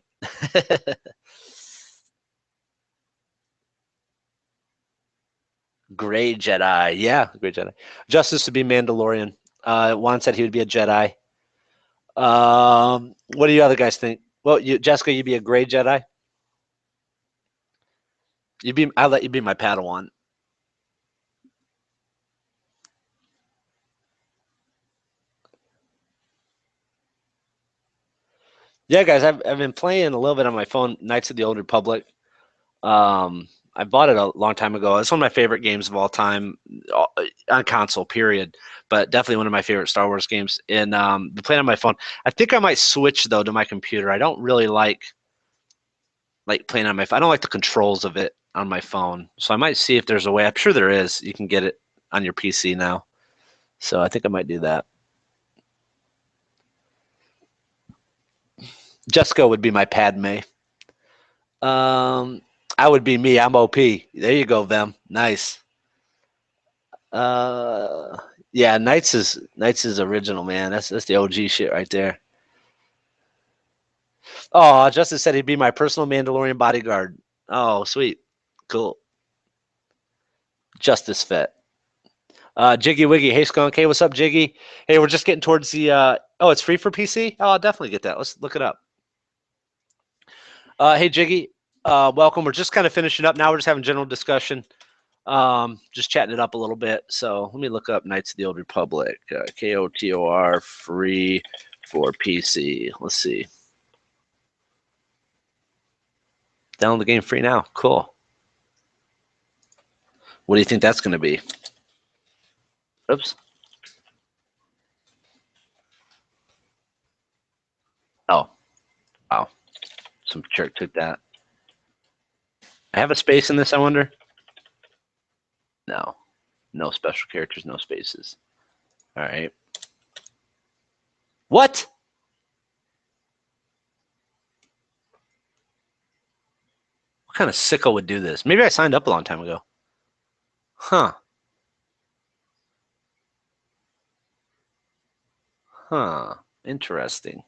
Gray Jedi. Yeah, Gray Jedi. Justice to be Mandalorian. Juan said he would be a Jedi. What do you other guys think? Well, Jessica, you'd be a Gray Jedi. I'll let you be my Padawan. Yeah, guys, I've been playing a little bit on my phone. Knights of the Old Republic. I bought it a long time ago. It's one of my favorite games of all time on console, period. But definitely one of my favorite Star Wars games. And been playing on my phone. I think I might switch though to my computer. I don't really like playing on my phone. I don't like the controls of it on my phone. So I might see if there's a way. I'm sure there is. You can get it on your PC now. So I think I might do that. Jessica would be my Padme. I would be me. I'm OP. There you go, Vem. Nice. Yeah, Knights is original, man. That's the OG shit right there. Oh, Justin said he'd be my personal Mandalorian bodyguard. Oh, sweet. Cool. Justice Fit. Jiggy Wiggy. Hey, Skunk. Hey, what's up, Jiggy? Hey, we're just getting towards the. Oh, it's free for PC? Oh, I'll definitely get that. Let's look it up. Hey, Jiggy. Welcome. We're just kind of finishing up now. We're just having general discussion, just chatting it up a little bit. So let me look up Knights of the Old Republic, KOTOR, free for PC. Let's see. Download the game free now. Cool. What do you think that's going to be? Oops. Oh, wow. Some jerk took that. I have a space in this, I wonder? No. No special characters, no spaces. All right. What? What kind of sicko would do this? Maybe I signed up a long time ago. Huh. Huh. Interesting.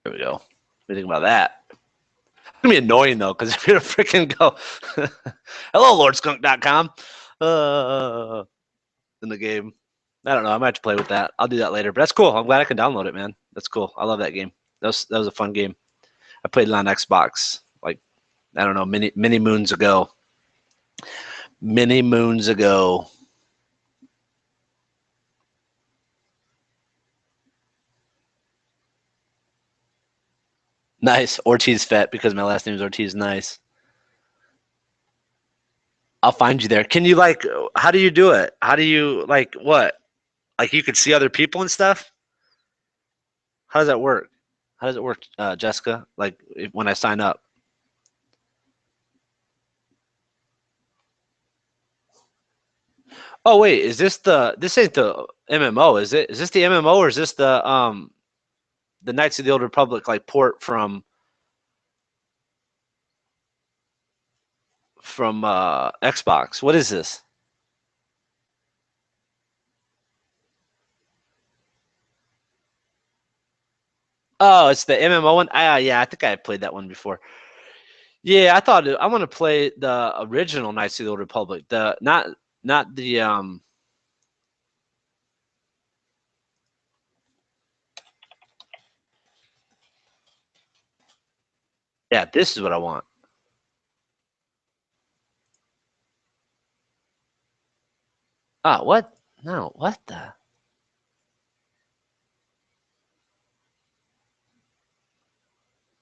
There we go. What do you think about that? It's gonna be annoying though, because if you're to freaking go, hello, LordSkunk.com, in the game. I don't know. I might have to play with that. I'll do that later. But that's cool. I'm glad I can download it, man. That's cool. I love that game. That was a fun game. I played it on Xbox, like, I don't know, many moons ago. Many moons ago. Nice. Ortiz Fett, because my last name is Ortiz. Nice. I'll find you there. Can you, like, how do you do it? How do you, like, what? Like, you could see other people and stuff? How does that work? How does it work, Jessica? Like, when I sign up? Oh wait, is this ain't the MMO, is it? Is this the MMO, or is this the Knights of the Old Republic, like, port from Xbox? What is this? Oh, it's the MMO one. Yeah, I think I played that one before. Yeah, I want to play the original Knights of the Old Republic. The not the Yeah, this is what I want. Ah, what? No, what the?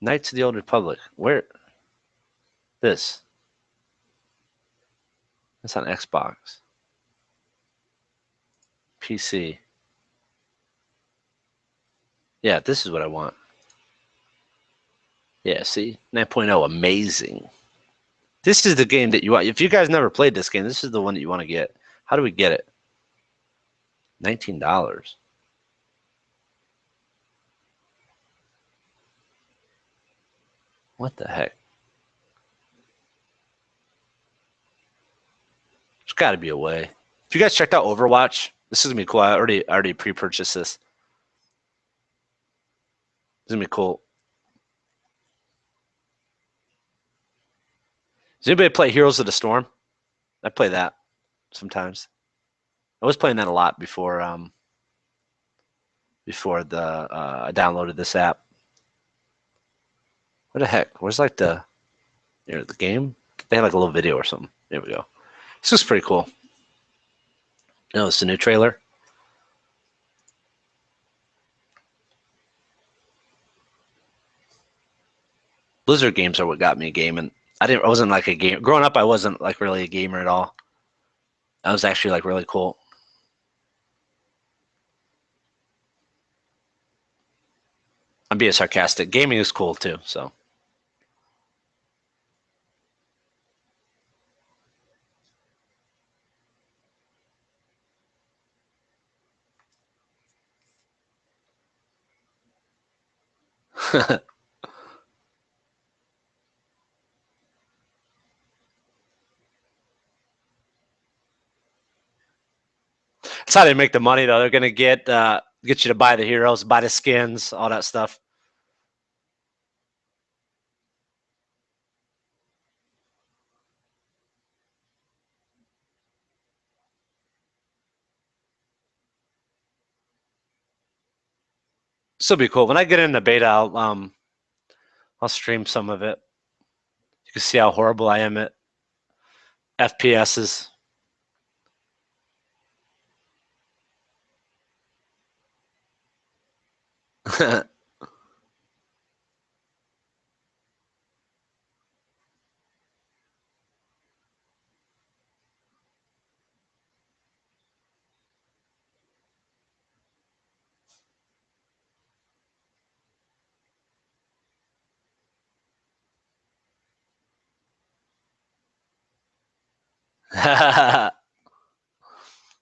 Knights of the Old Republic. Where? This. It's on Xbox. PC. Yeah, this is what I want. Yeah, see? 9.0, amazing. This is the game that you want. If you guys never played this game, this is the one that you want to get. How do we get it? $19. What the heck? There's got to be a way. If you guys checked out Overwatch, this is gonna be cool. I already pre-purchased this. It's gonna be cool. Does anybody play Heroes of the Storm? I play that sometimes. I was playing that a lot before I downloaded this app. What the heck? Where's, like, the game? They had, like, a little video or something. There we go. This is pretty cool. No, it's a new trailer. Blizzard games are what got me gaming. I wasn't like a game growing up. I wasn't, like, really a gamer at all. I was actually, like, really cool. I'm being sarcastic. Gaming is cool too. So that's how they make the money, though. They're gonna get you to buy the heroes, buy the skins, all that stuff. Still be cool. When I get into beta, I'll stream some of it. You can see how horrible I am at FPSs.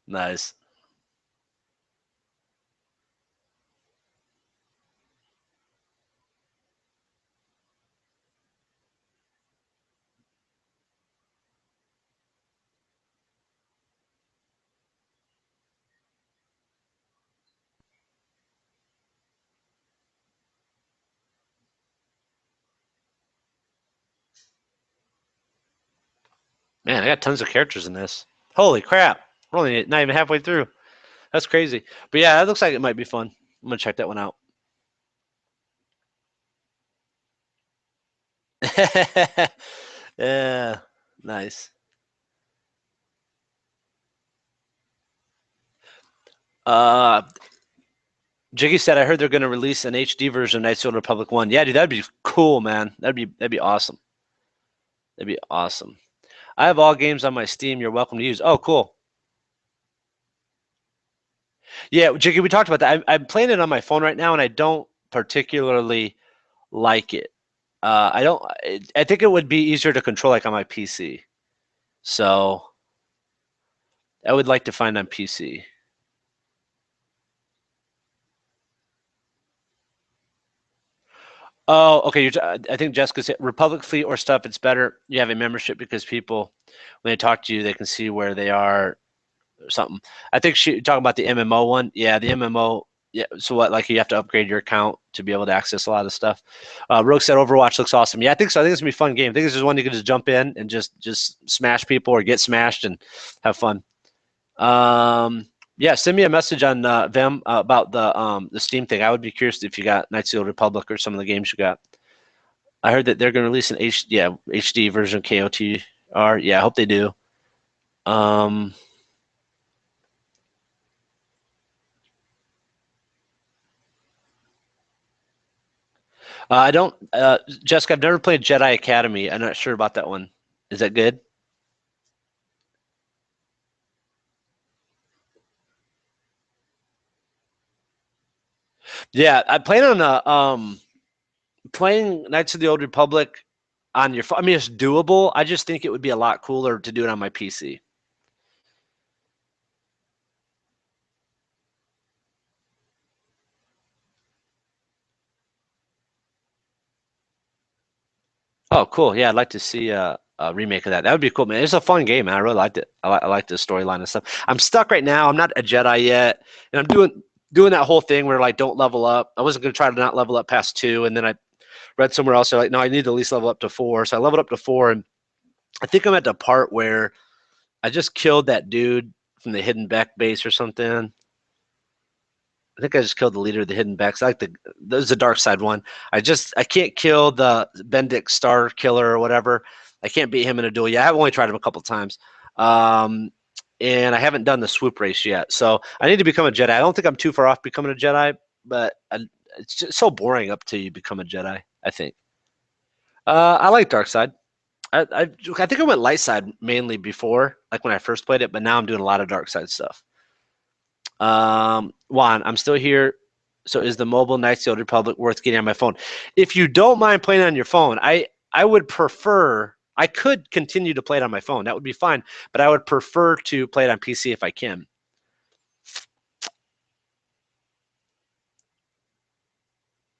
Nice. Man, I got tons of characters in this. Holy crap. We're only not even halfway through. That's crazy. But yeah, it looks like it might be fun. I'm gonna check that one out. Yeah, nice. Uh, Jiggy said I heard they're gonna release an HD version of Knights of the Old Republic 1. Yeah, dude, that'd be cool, man. That'd be awesome. That'd be awesome. I have all games on my Steam. You're welcome to use. Oh, cool. Yeah, Jiggy, we talked about that. I'm playing it on my phone right now, and I don't particularly like it. I don't. I think it would be easier to control like on my PC. So I would like to find on PC. Oh, okay. I think Jessica said Republic Fleet or stuff. It's better you have a membership because people, when they talk to you, they can see where they are or something. I think she talking about the MMO one. Yeah, the MMO. Yeah. So what? Like you have to upgrade your account to be able to access a lot of stuff. Rogue said Overwatch looks awesome. Yeah, I think so. I think it's gonna be a fun game. I think this is one you can just jump in and just smash people or get smashed and have fun. Yeah, send me a message on Vim about the Steam thing. I would be curious if you got Knights of the Old Republic or some of the games you got. I heard that they're going to release an HD version KOTR. Yeah, I hope they do. Um, I don't, Jessica. I've never played Jedi Academy. I'm not sure about that one. Is that good? Yeah, I plan on playing Knights of the Old Republic on your phone. I mean, it's doable. I just think it would be a lot cooler to do it on my PC. Oh, cool. Yeah, I'd like to see a remake of that. That would be cool, man. It's a fun game, man. I really liked it. I like the storyline and stuff. I'm stuck right now. I'm not a Jedi yet, and I'm doing that whole thing where like don't level up. I wasn't gonna try to not level up past two, and then I read somewhere else. They're like, no, I need to at least level up to four. So I leveled up to four, and I think I'm at the part where I just killed that dude from the Hidden Beck base or something. I think I just killed the leader of the Hidden Becks. I like there's the dark side one. I can't kill the Bendic Star Killer or whatever. I can't beat him in a duel. Yeah, I've only tried him a couple times. Um, and I haven't done the swoop race yet. So I need to become a Jedi. I don't think I'm too far off becoming a Jedi, but it's just so boring up till you become a Jedi, I think. I like dark side. I think I went light side mainly before, like when I first played it, but now I'm doing a lot of dark side stuff. Juan, I'm still here. So is the mobile Knights of the Old Republic worth getting on my phone? If you don't mind playing on your phone, I would prefer. I could continue to play it on my phone. That would be fine. But I would prefer to play it on PC if I can.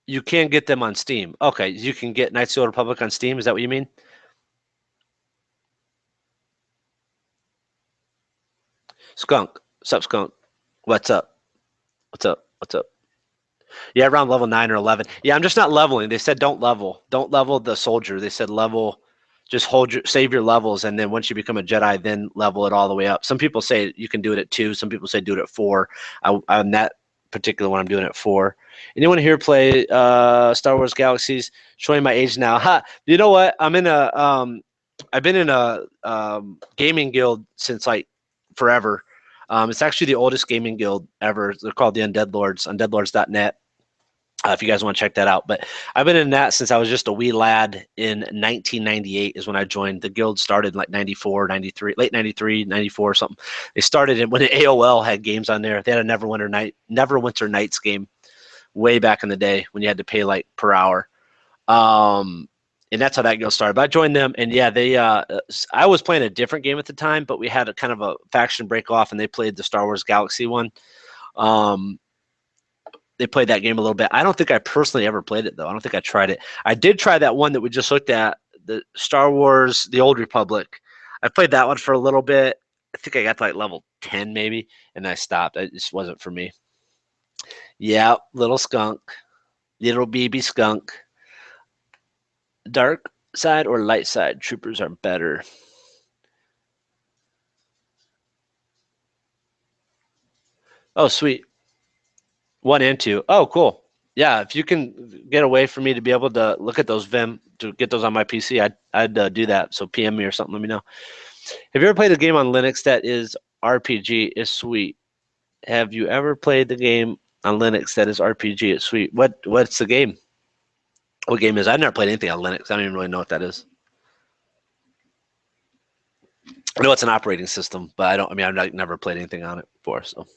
You can get them on Steam. Okay, you can get Knights of the Old Republic on Steam. Is that what you mean? Skunk, what's up, Skunk? What's up? What's up? What's up? Yeah, around level 9 or 11. Yeah, I'm just not leveling. They said don't level. Don't level the soldier. They said level, just save your levels, and then once you become a Jedi, then level it all the way up. Some people say you can do it at 2. Some people say do it at 4. I'm that particular one I'm doing it for. Anyone here play Star Wars Galaxies? Showing my age now. Ha! You know what? I've been in a gaming guild since like forever. It's actually the oldest gaming guild ever. They're called the Undead Lords, undeadlords.net. If you guys want to check that out. But I've been in that since I was just a wee lad in 1998 is when I joined. The guild started in like 94, 93, late 93, 94 something. They started in when the AOL had games on there. They had a Neverwinter Nights game way back in the day when you had to pay like per hour. And that's how that guild started. But I joined them, and yeah, I was playing a different game at the time, but we had a kind of a faction break off, and they played the Star Wars Galaxy one. They played that game a little bit. I don't think I personally ever played it, though. I don't think I tried it. I did try that one that we just looked at, the Star Wars, The Old Republic. I played that one for a little bit. I think I got to like level 10 maybe, and I stopped. It just wasn't for me. Yeah, little skunk. Little baby skunk. Dark side or light side? Troopers are better. Oh, sweet. 1 and 2. Oh, cool. Yeah, if you can get away for me to be able to look at those Vim to get those on my PC, I'd do that. So PM me or something. Let me know. Have you ever played a game on Linux that is RPG? It's sweet. Have you ever played the game on Linux that is RPG? It's sweet. What's the game? What game is? I've never played anything on Linux. I don't even really know what that is. I know it's an operating system, but I don't. I mean, I've never played anything on it before. So.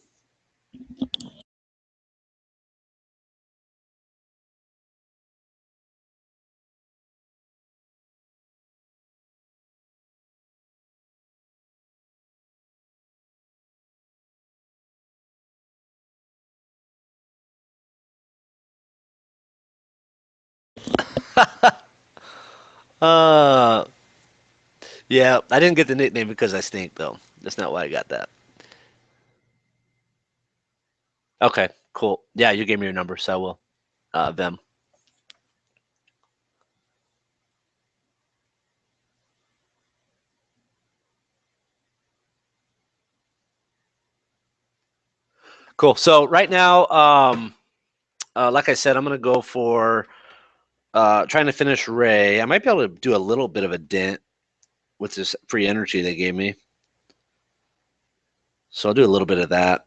uh, yeah, I didn't get the nickname because I stink, though. That's not why I got that. Okay, cool. Yeah, you gave me your number, so I will. Them. Cool. So right now, like I said, I'm gonna go for trying to finish Ray. I might be able to do a little bit of a dent with this free energy they gave me. So I'll do a little bit of that.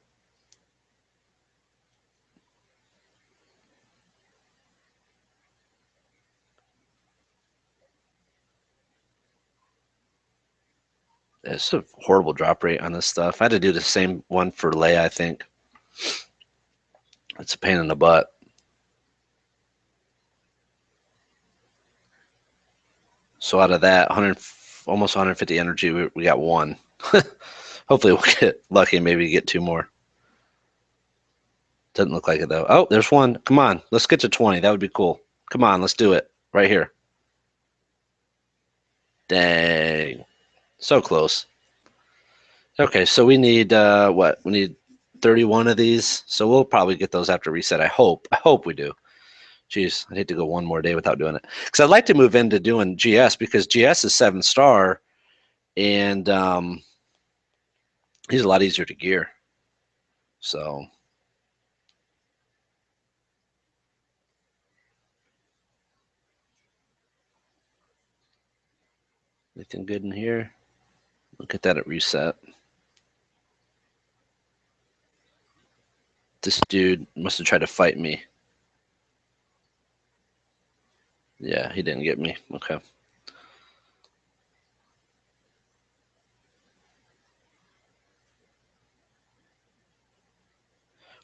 It's a horrible drop rate on this stuff. I had to do the same one for Leia, I think. It's a pain in the butt. So out of that, 100, almost 150 energy, we got one. Hopefully we'll get lucky and maybe get two more. Doesn't look like it though. Oh, there's one. Come on, let's get to 20. That would be cool. Come on, let's do it. Right here. Dang. So close. Okay, so we need what? We need 31 of these. So we'll probably get those after reset. I hope. I hope we do. Jeez, I'd hate to go one more day without doing it. Because I'd like to move into doing GS because GS is 7-star and he's a lot easier to gear. So anything good in here? Look at that at reset. This dude must have tried to fight me. Yeah, he didn't get me. Okay.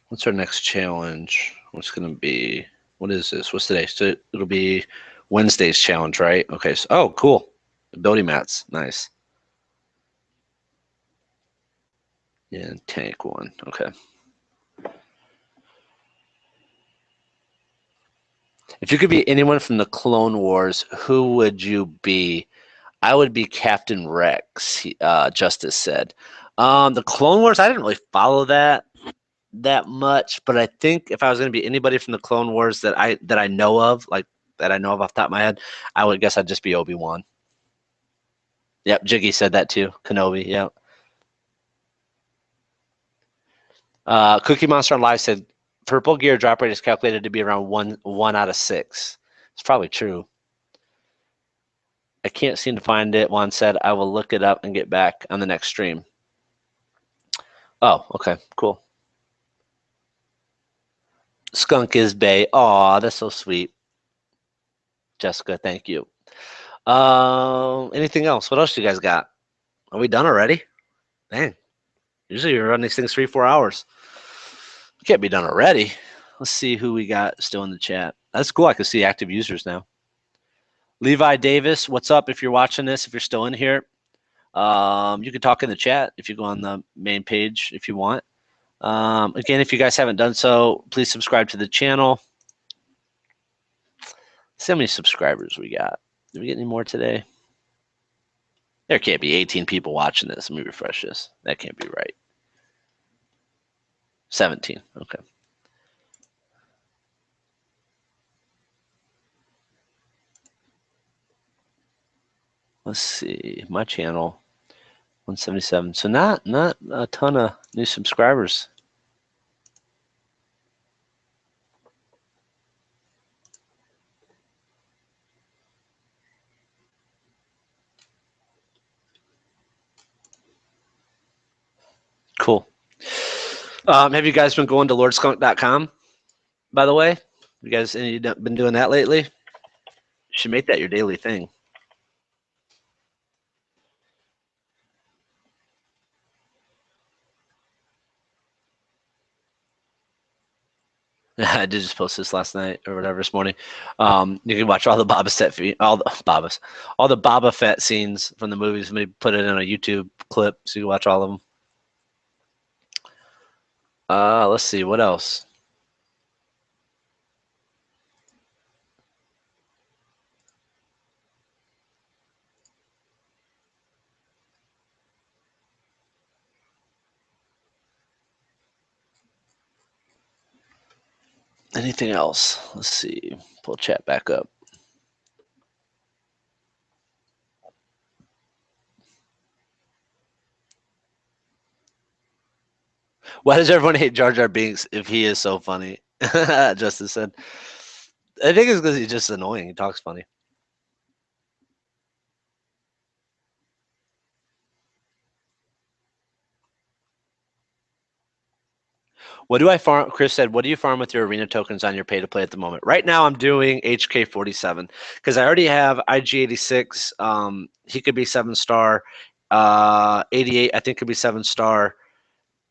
What's our next challenge? What's going to be? What is this? What's today? So it'll be Wednesday's challenge, right? Okay. So, oh, cool. Ability mats. Nice. Yeah, tank one. Okay. If you could be anyone from the Clone Wars, who would you be? I would be Captain Rex, Justice said. The Clone Wars, I didn't really follow that much, but I think if I was going to be anybody from the Clone Wars that I know of, like that I know of off the top of my head, I would guess I'd just be Obi-Wan. Yep, Jiggy said that too. Kenobi, yep. Cookie Monster on Live said Purple gear drop rate is calculated to be around one out of 6. It's probably true. I can't seem to find it. Juan said, I will look it up and get back on the next stream. Oh, okay, cool. Skunk is Bay. Aw, that's so sweet. Jessica, thank you. Anything else? What else you guys got? Are we done already? Dang. Usually you run these things 3-4 hours. Can't be done already. Let's see who we got still in the chat. That's cool. I can see active users now. Levi Davis, what's up? If you're watching this, if you're still in here, you can talk in the chat if you go on the main page if you want. Again, if you guys haven't done so, please subscribe to the channel. See how many subscribers we got. Did we get any more today? There can't be 18 people watching this. Let me refresh this. That can't be right. 17. Okay. Let's see. My channel, 177. So not a ton of new subscribers. Cool. Have you guys been going to lordskunk.com, by the way? You guys been doing that lately? You should make that your daily thing. I did just post this last night or whatever this morning. You can watch all the Boba Fett scenes from the movies. Maybe put it in a YouTube clip so you can watch all of them. Let's see what else. Anything else? Let's see. Pull chat back up. Why does everyone hate Jar Jar Binks if he is so funny? Justin said. I think it's because he's just annoying. He talks funny. What do I farm? Chris said, what do you farm with your arena tokens on your pay to play at the moment? Right now, I'm doing HK47 because I already have IG86. He could be 7-star. 88, I think, could be 7-star.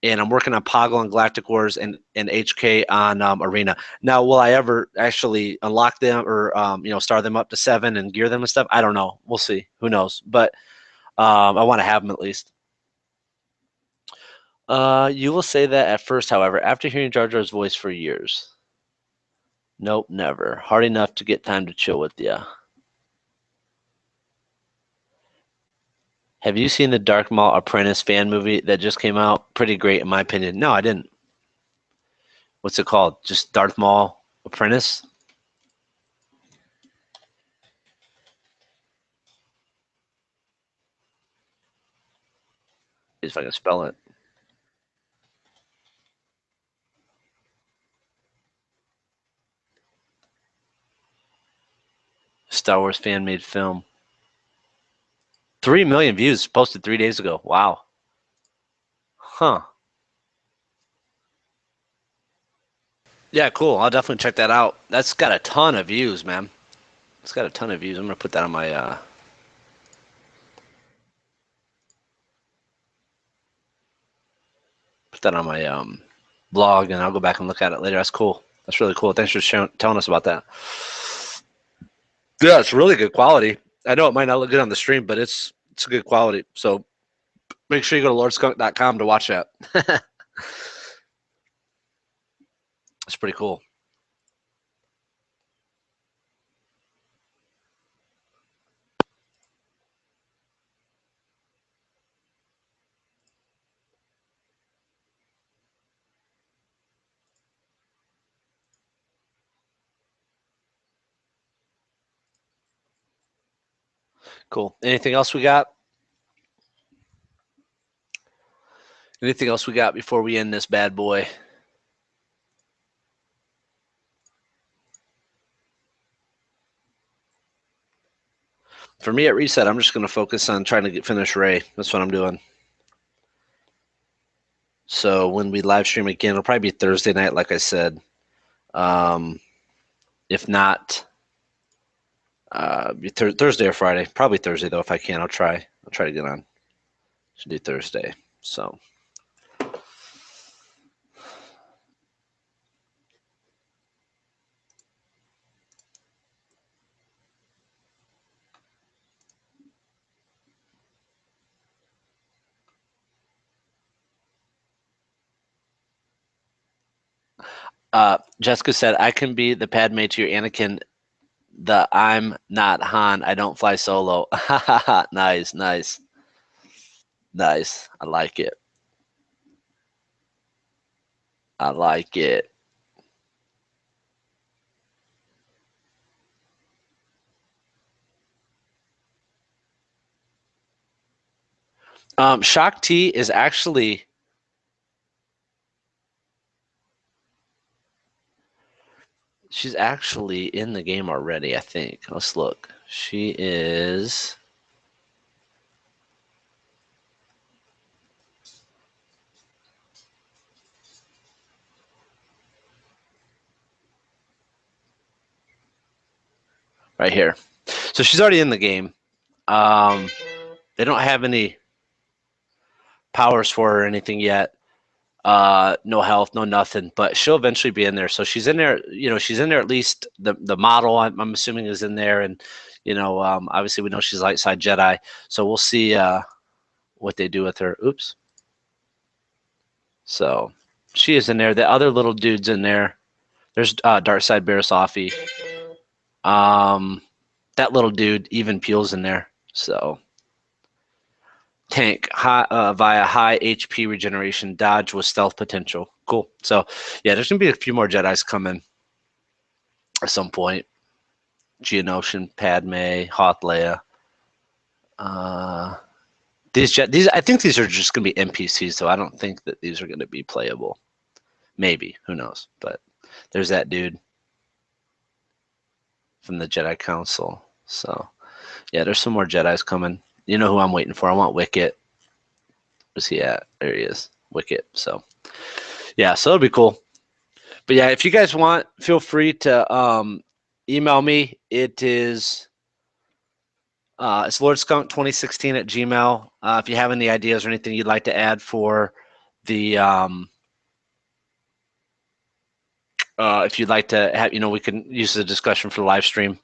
And I'm working on Poggle and Galactic Wars and HK on Arena. Now, will I ever actually unlock them or star them up to 7 and gear them and stuff? I don't know. We'll see. Who knows? But I want to have them at least. You will say that at first, however, after hearing Jar Jar's voice for years. Nope, never. Hard enough to get time to chill with ya. Have you seen the Dark Maul Apprentice fan movie that just came out? Pretty great, in my opinion. No, I didn't. What's it called? Just Darth Maul Apprentice? If I can spell it. Star Wars fan-made film. 3 million views posted 3 days ago. Wow. Huh. Yeah, cool. I'll definitely check that out. That's got a ton of views, man. It's got a ton of views. I'm gonna put that on my blog, and I'll go back and look at it later. That's cool. That's really cool. Thanks for telling us about that. Yeah, it's really good quality. I know it might not look good on the stream, but it's a good quality. So make sure you go to lordskunk.com to watch that. It's pretty cool. Cool. Anything else we got? Anything else we got before we end this bad boy? For me at reset, I'm just going to focus on trying to finish Ray. That's what I'm doing. So when we live stream again, it'll probably be Thursday night, like I said. If not, Thursday or Friday. Probably Thursday though, if I can. I'll try. I'll try to get on. Should do Thursday. So. Jessica said, "I can be the Padme to your Anakin. The I'm not Han. I don't fly solo." Nice, nice, nice. I like it. I like it. Shock T is actually she's actually in the game already. I think. Let's look. She is. Right here. So she's already in the game. They don't have any powers for her or anything yet. No health, no nothing, but she'll eventually be in there. So she's in there. She's in there at least. The model I'm assuming is in there, and obviously we know she's light side Jedi. So we'll see what they do with her. Oops. So she is in there. The other little dude's in there. There's Dark Side Barasafi. Um, that little dude, even Peel's in there. So tank via high HP regeneration, dodge with stealth potential. Cool. So yeah, there's gonna be a few more Jedi's coming at some point. Geonosian, Padme, Hoth, Leia. These I think these are just gonna be NPCs, so I don't think that these are gonna be playable. Maybe, who knows? But there's that dude from the Jedi Council. So yeah, there's some more Jedi's coming. You know who I'm waiting for? I want Wicket. Where's he at? There he is. Wicket. So yeah, so it'll be cool. But yeah, if you guys want, feel free to email me. It is it's lordskunk2016 at Gmail. If you have any ideas or anything you'd like to add for the if you'd like to have, we can use the discussion for the live stream.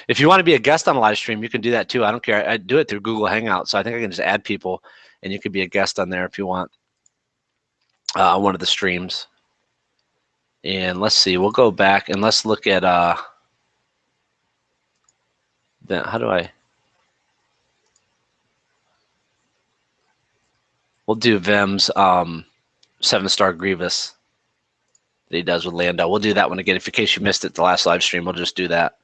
If you want to be a guest on a live stream, you can do that too. I don't care. I do it through Google Hangout, so I think I can just add people, and you could be a guest on there if you want on one of the streams. And let's see, we'll go back and let's look at then how do I? We'll do Vim's 7-star Grievous that he does with Lando. We'll do that one again. If in case you missed it, the last live stream, we'll just do that.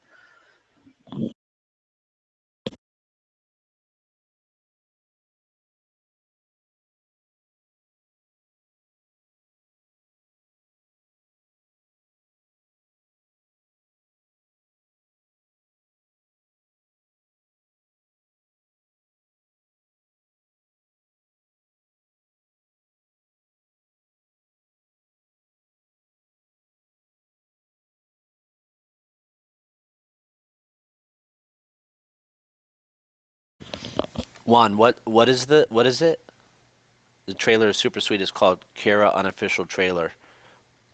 Juan, what is it? The trailer is super sweet. It's called Kara Unofficial Trailer.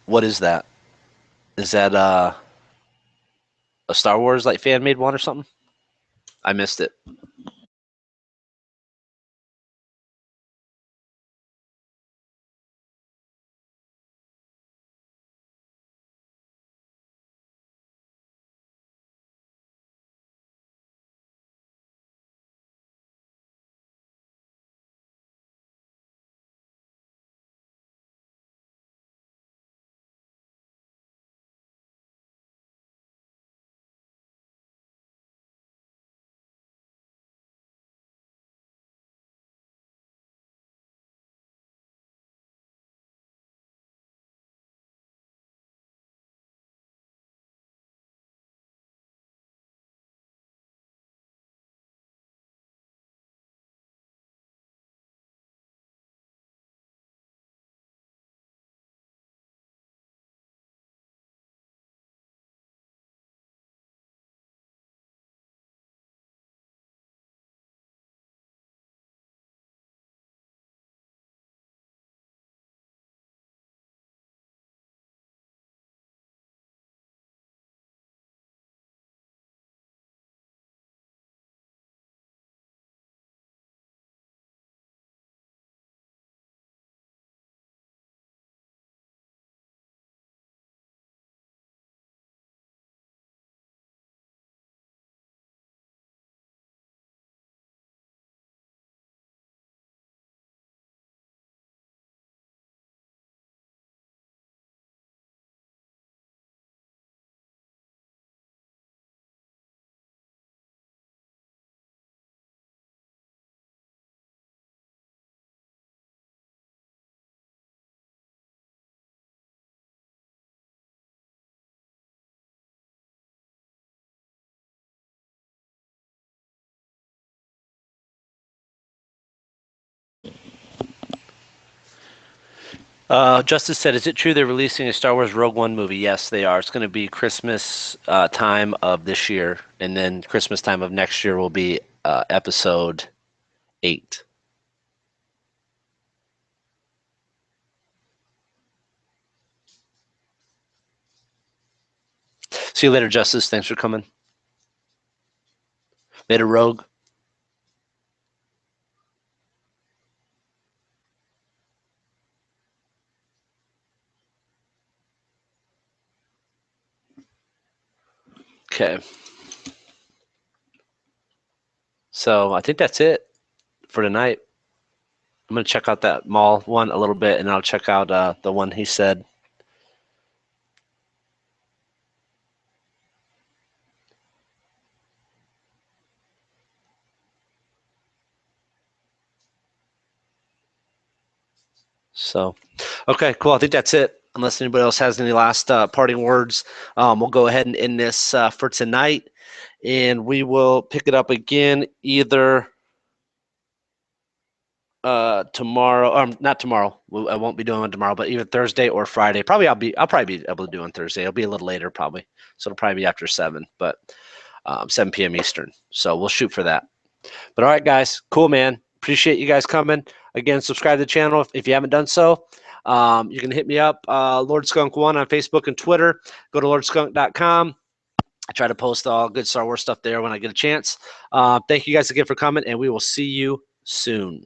What is that? Is that a Star Wars like fan made one or something? I missed it. Justice said, "Is it true they're releasing a Star Wars Rogue One movie?" Yes, they are. It's going to be Christmas time of this year, and then Christmas time of next year will be Episode 8. See you later, Justice. Thanks for coming. Later, Rogue. Okay. So I think that's it for tonight. I'm going to check out that mall one a little bit, and I'll check out the one he said. So, okay, cool. I think that's it. Unless anybody else has any last parting words, we'll go ahead and end this for tonight, and we will pick it up again either tomorrow. Not tomorrow. I won't be doing it tomorrow, but either Thursday or Friday. I'll probably be able to do it on Thursday. It'll be a little later, probably. So it'll probably be after 7, but 7 p.m. Eastern. So we'll shoot for that. But all right, guys, cool, man. Appreciate you guys coming. Again, subscribe to the channel if you haven't done so. You can hit me up, Lord Skunk 1 on Facebook and Twitter. Go to lordskunk.com. I try to post all good Star Wars stuff there when I get a chance. Thank you guys again for coming, and we will see you soon.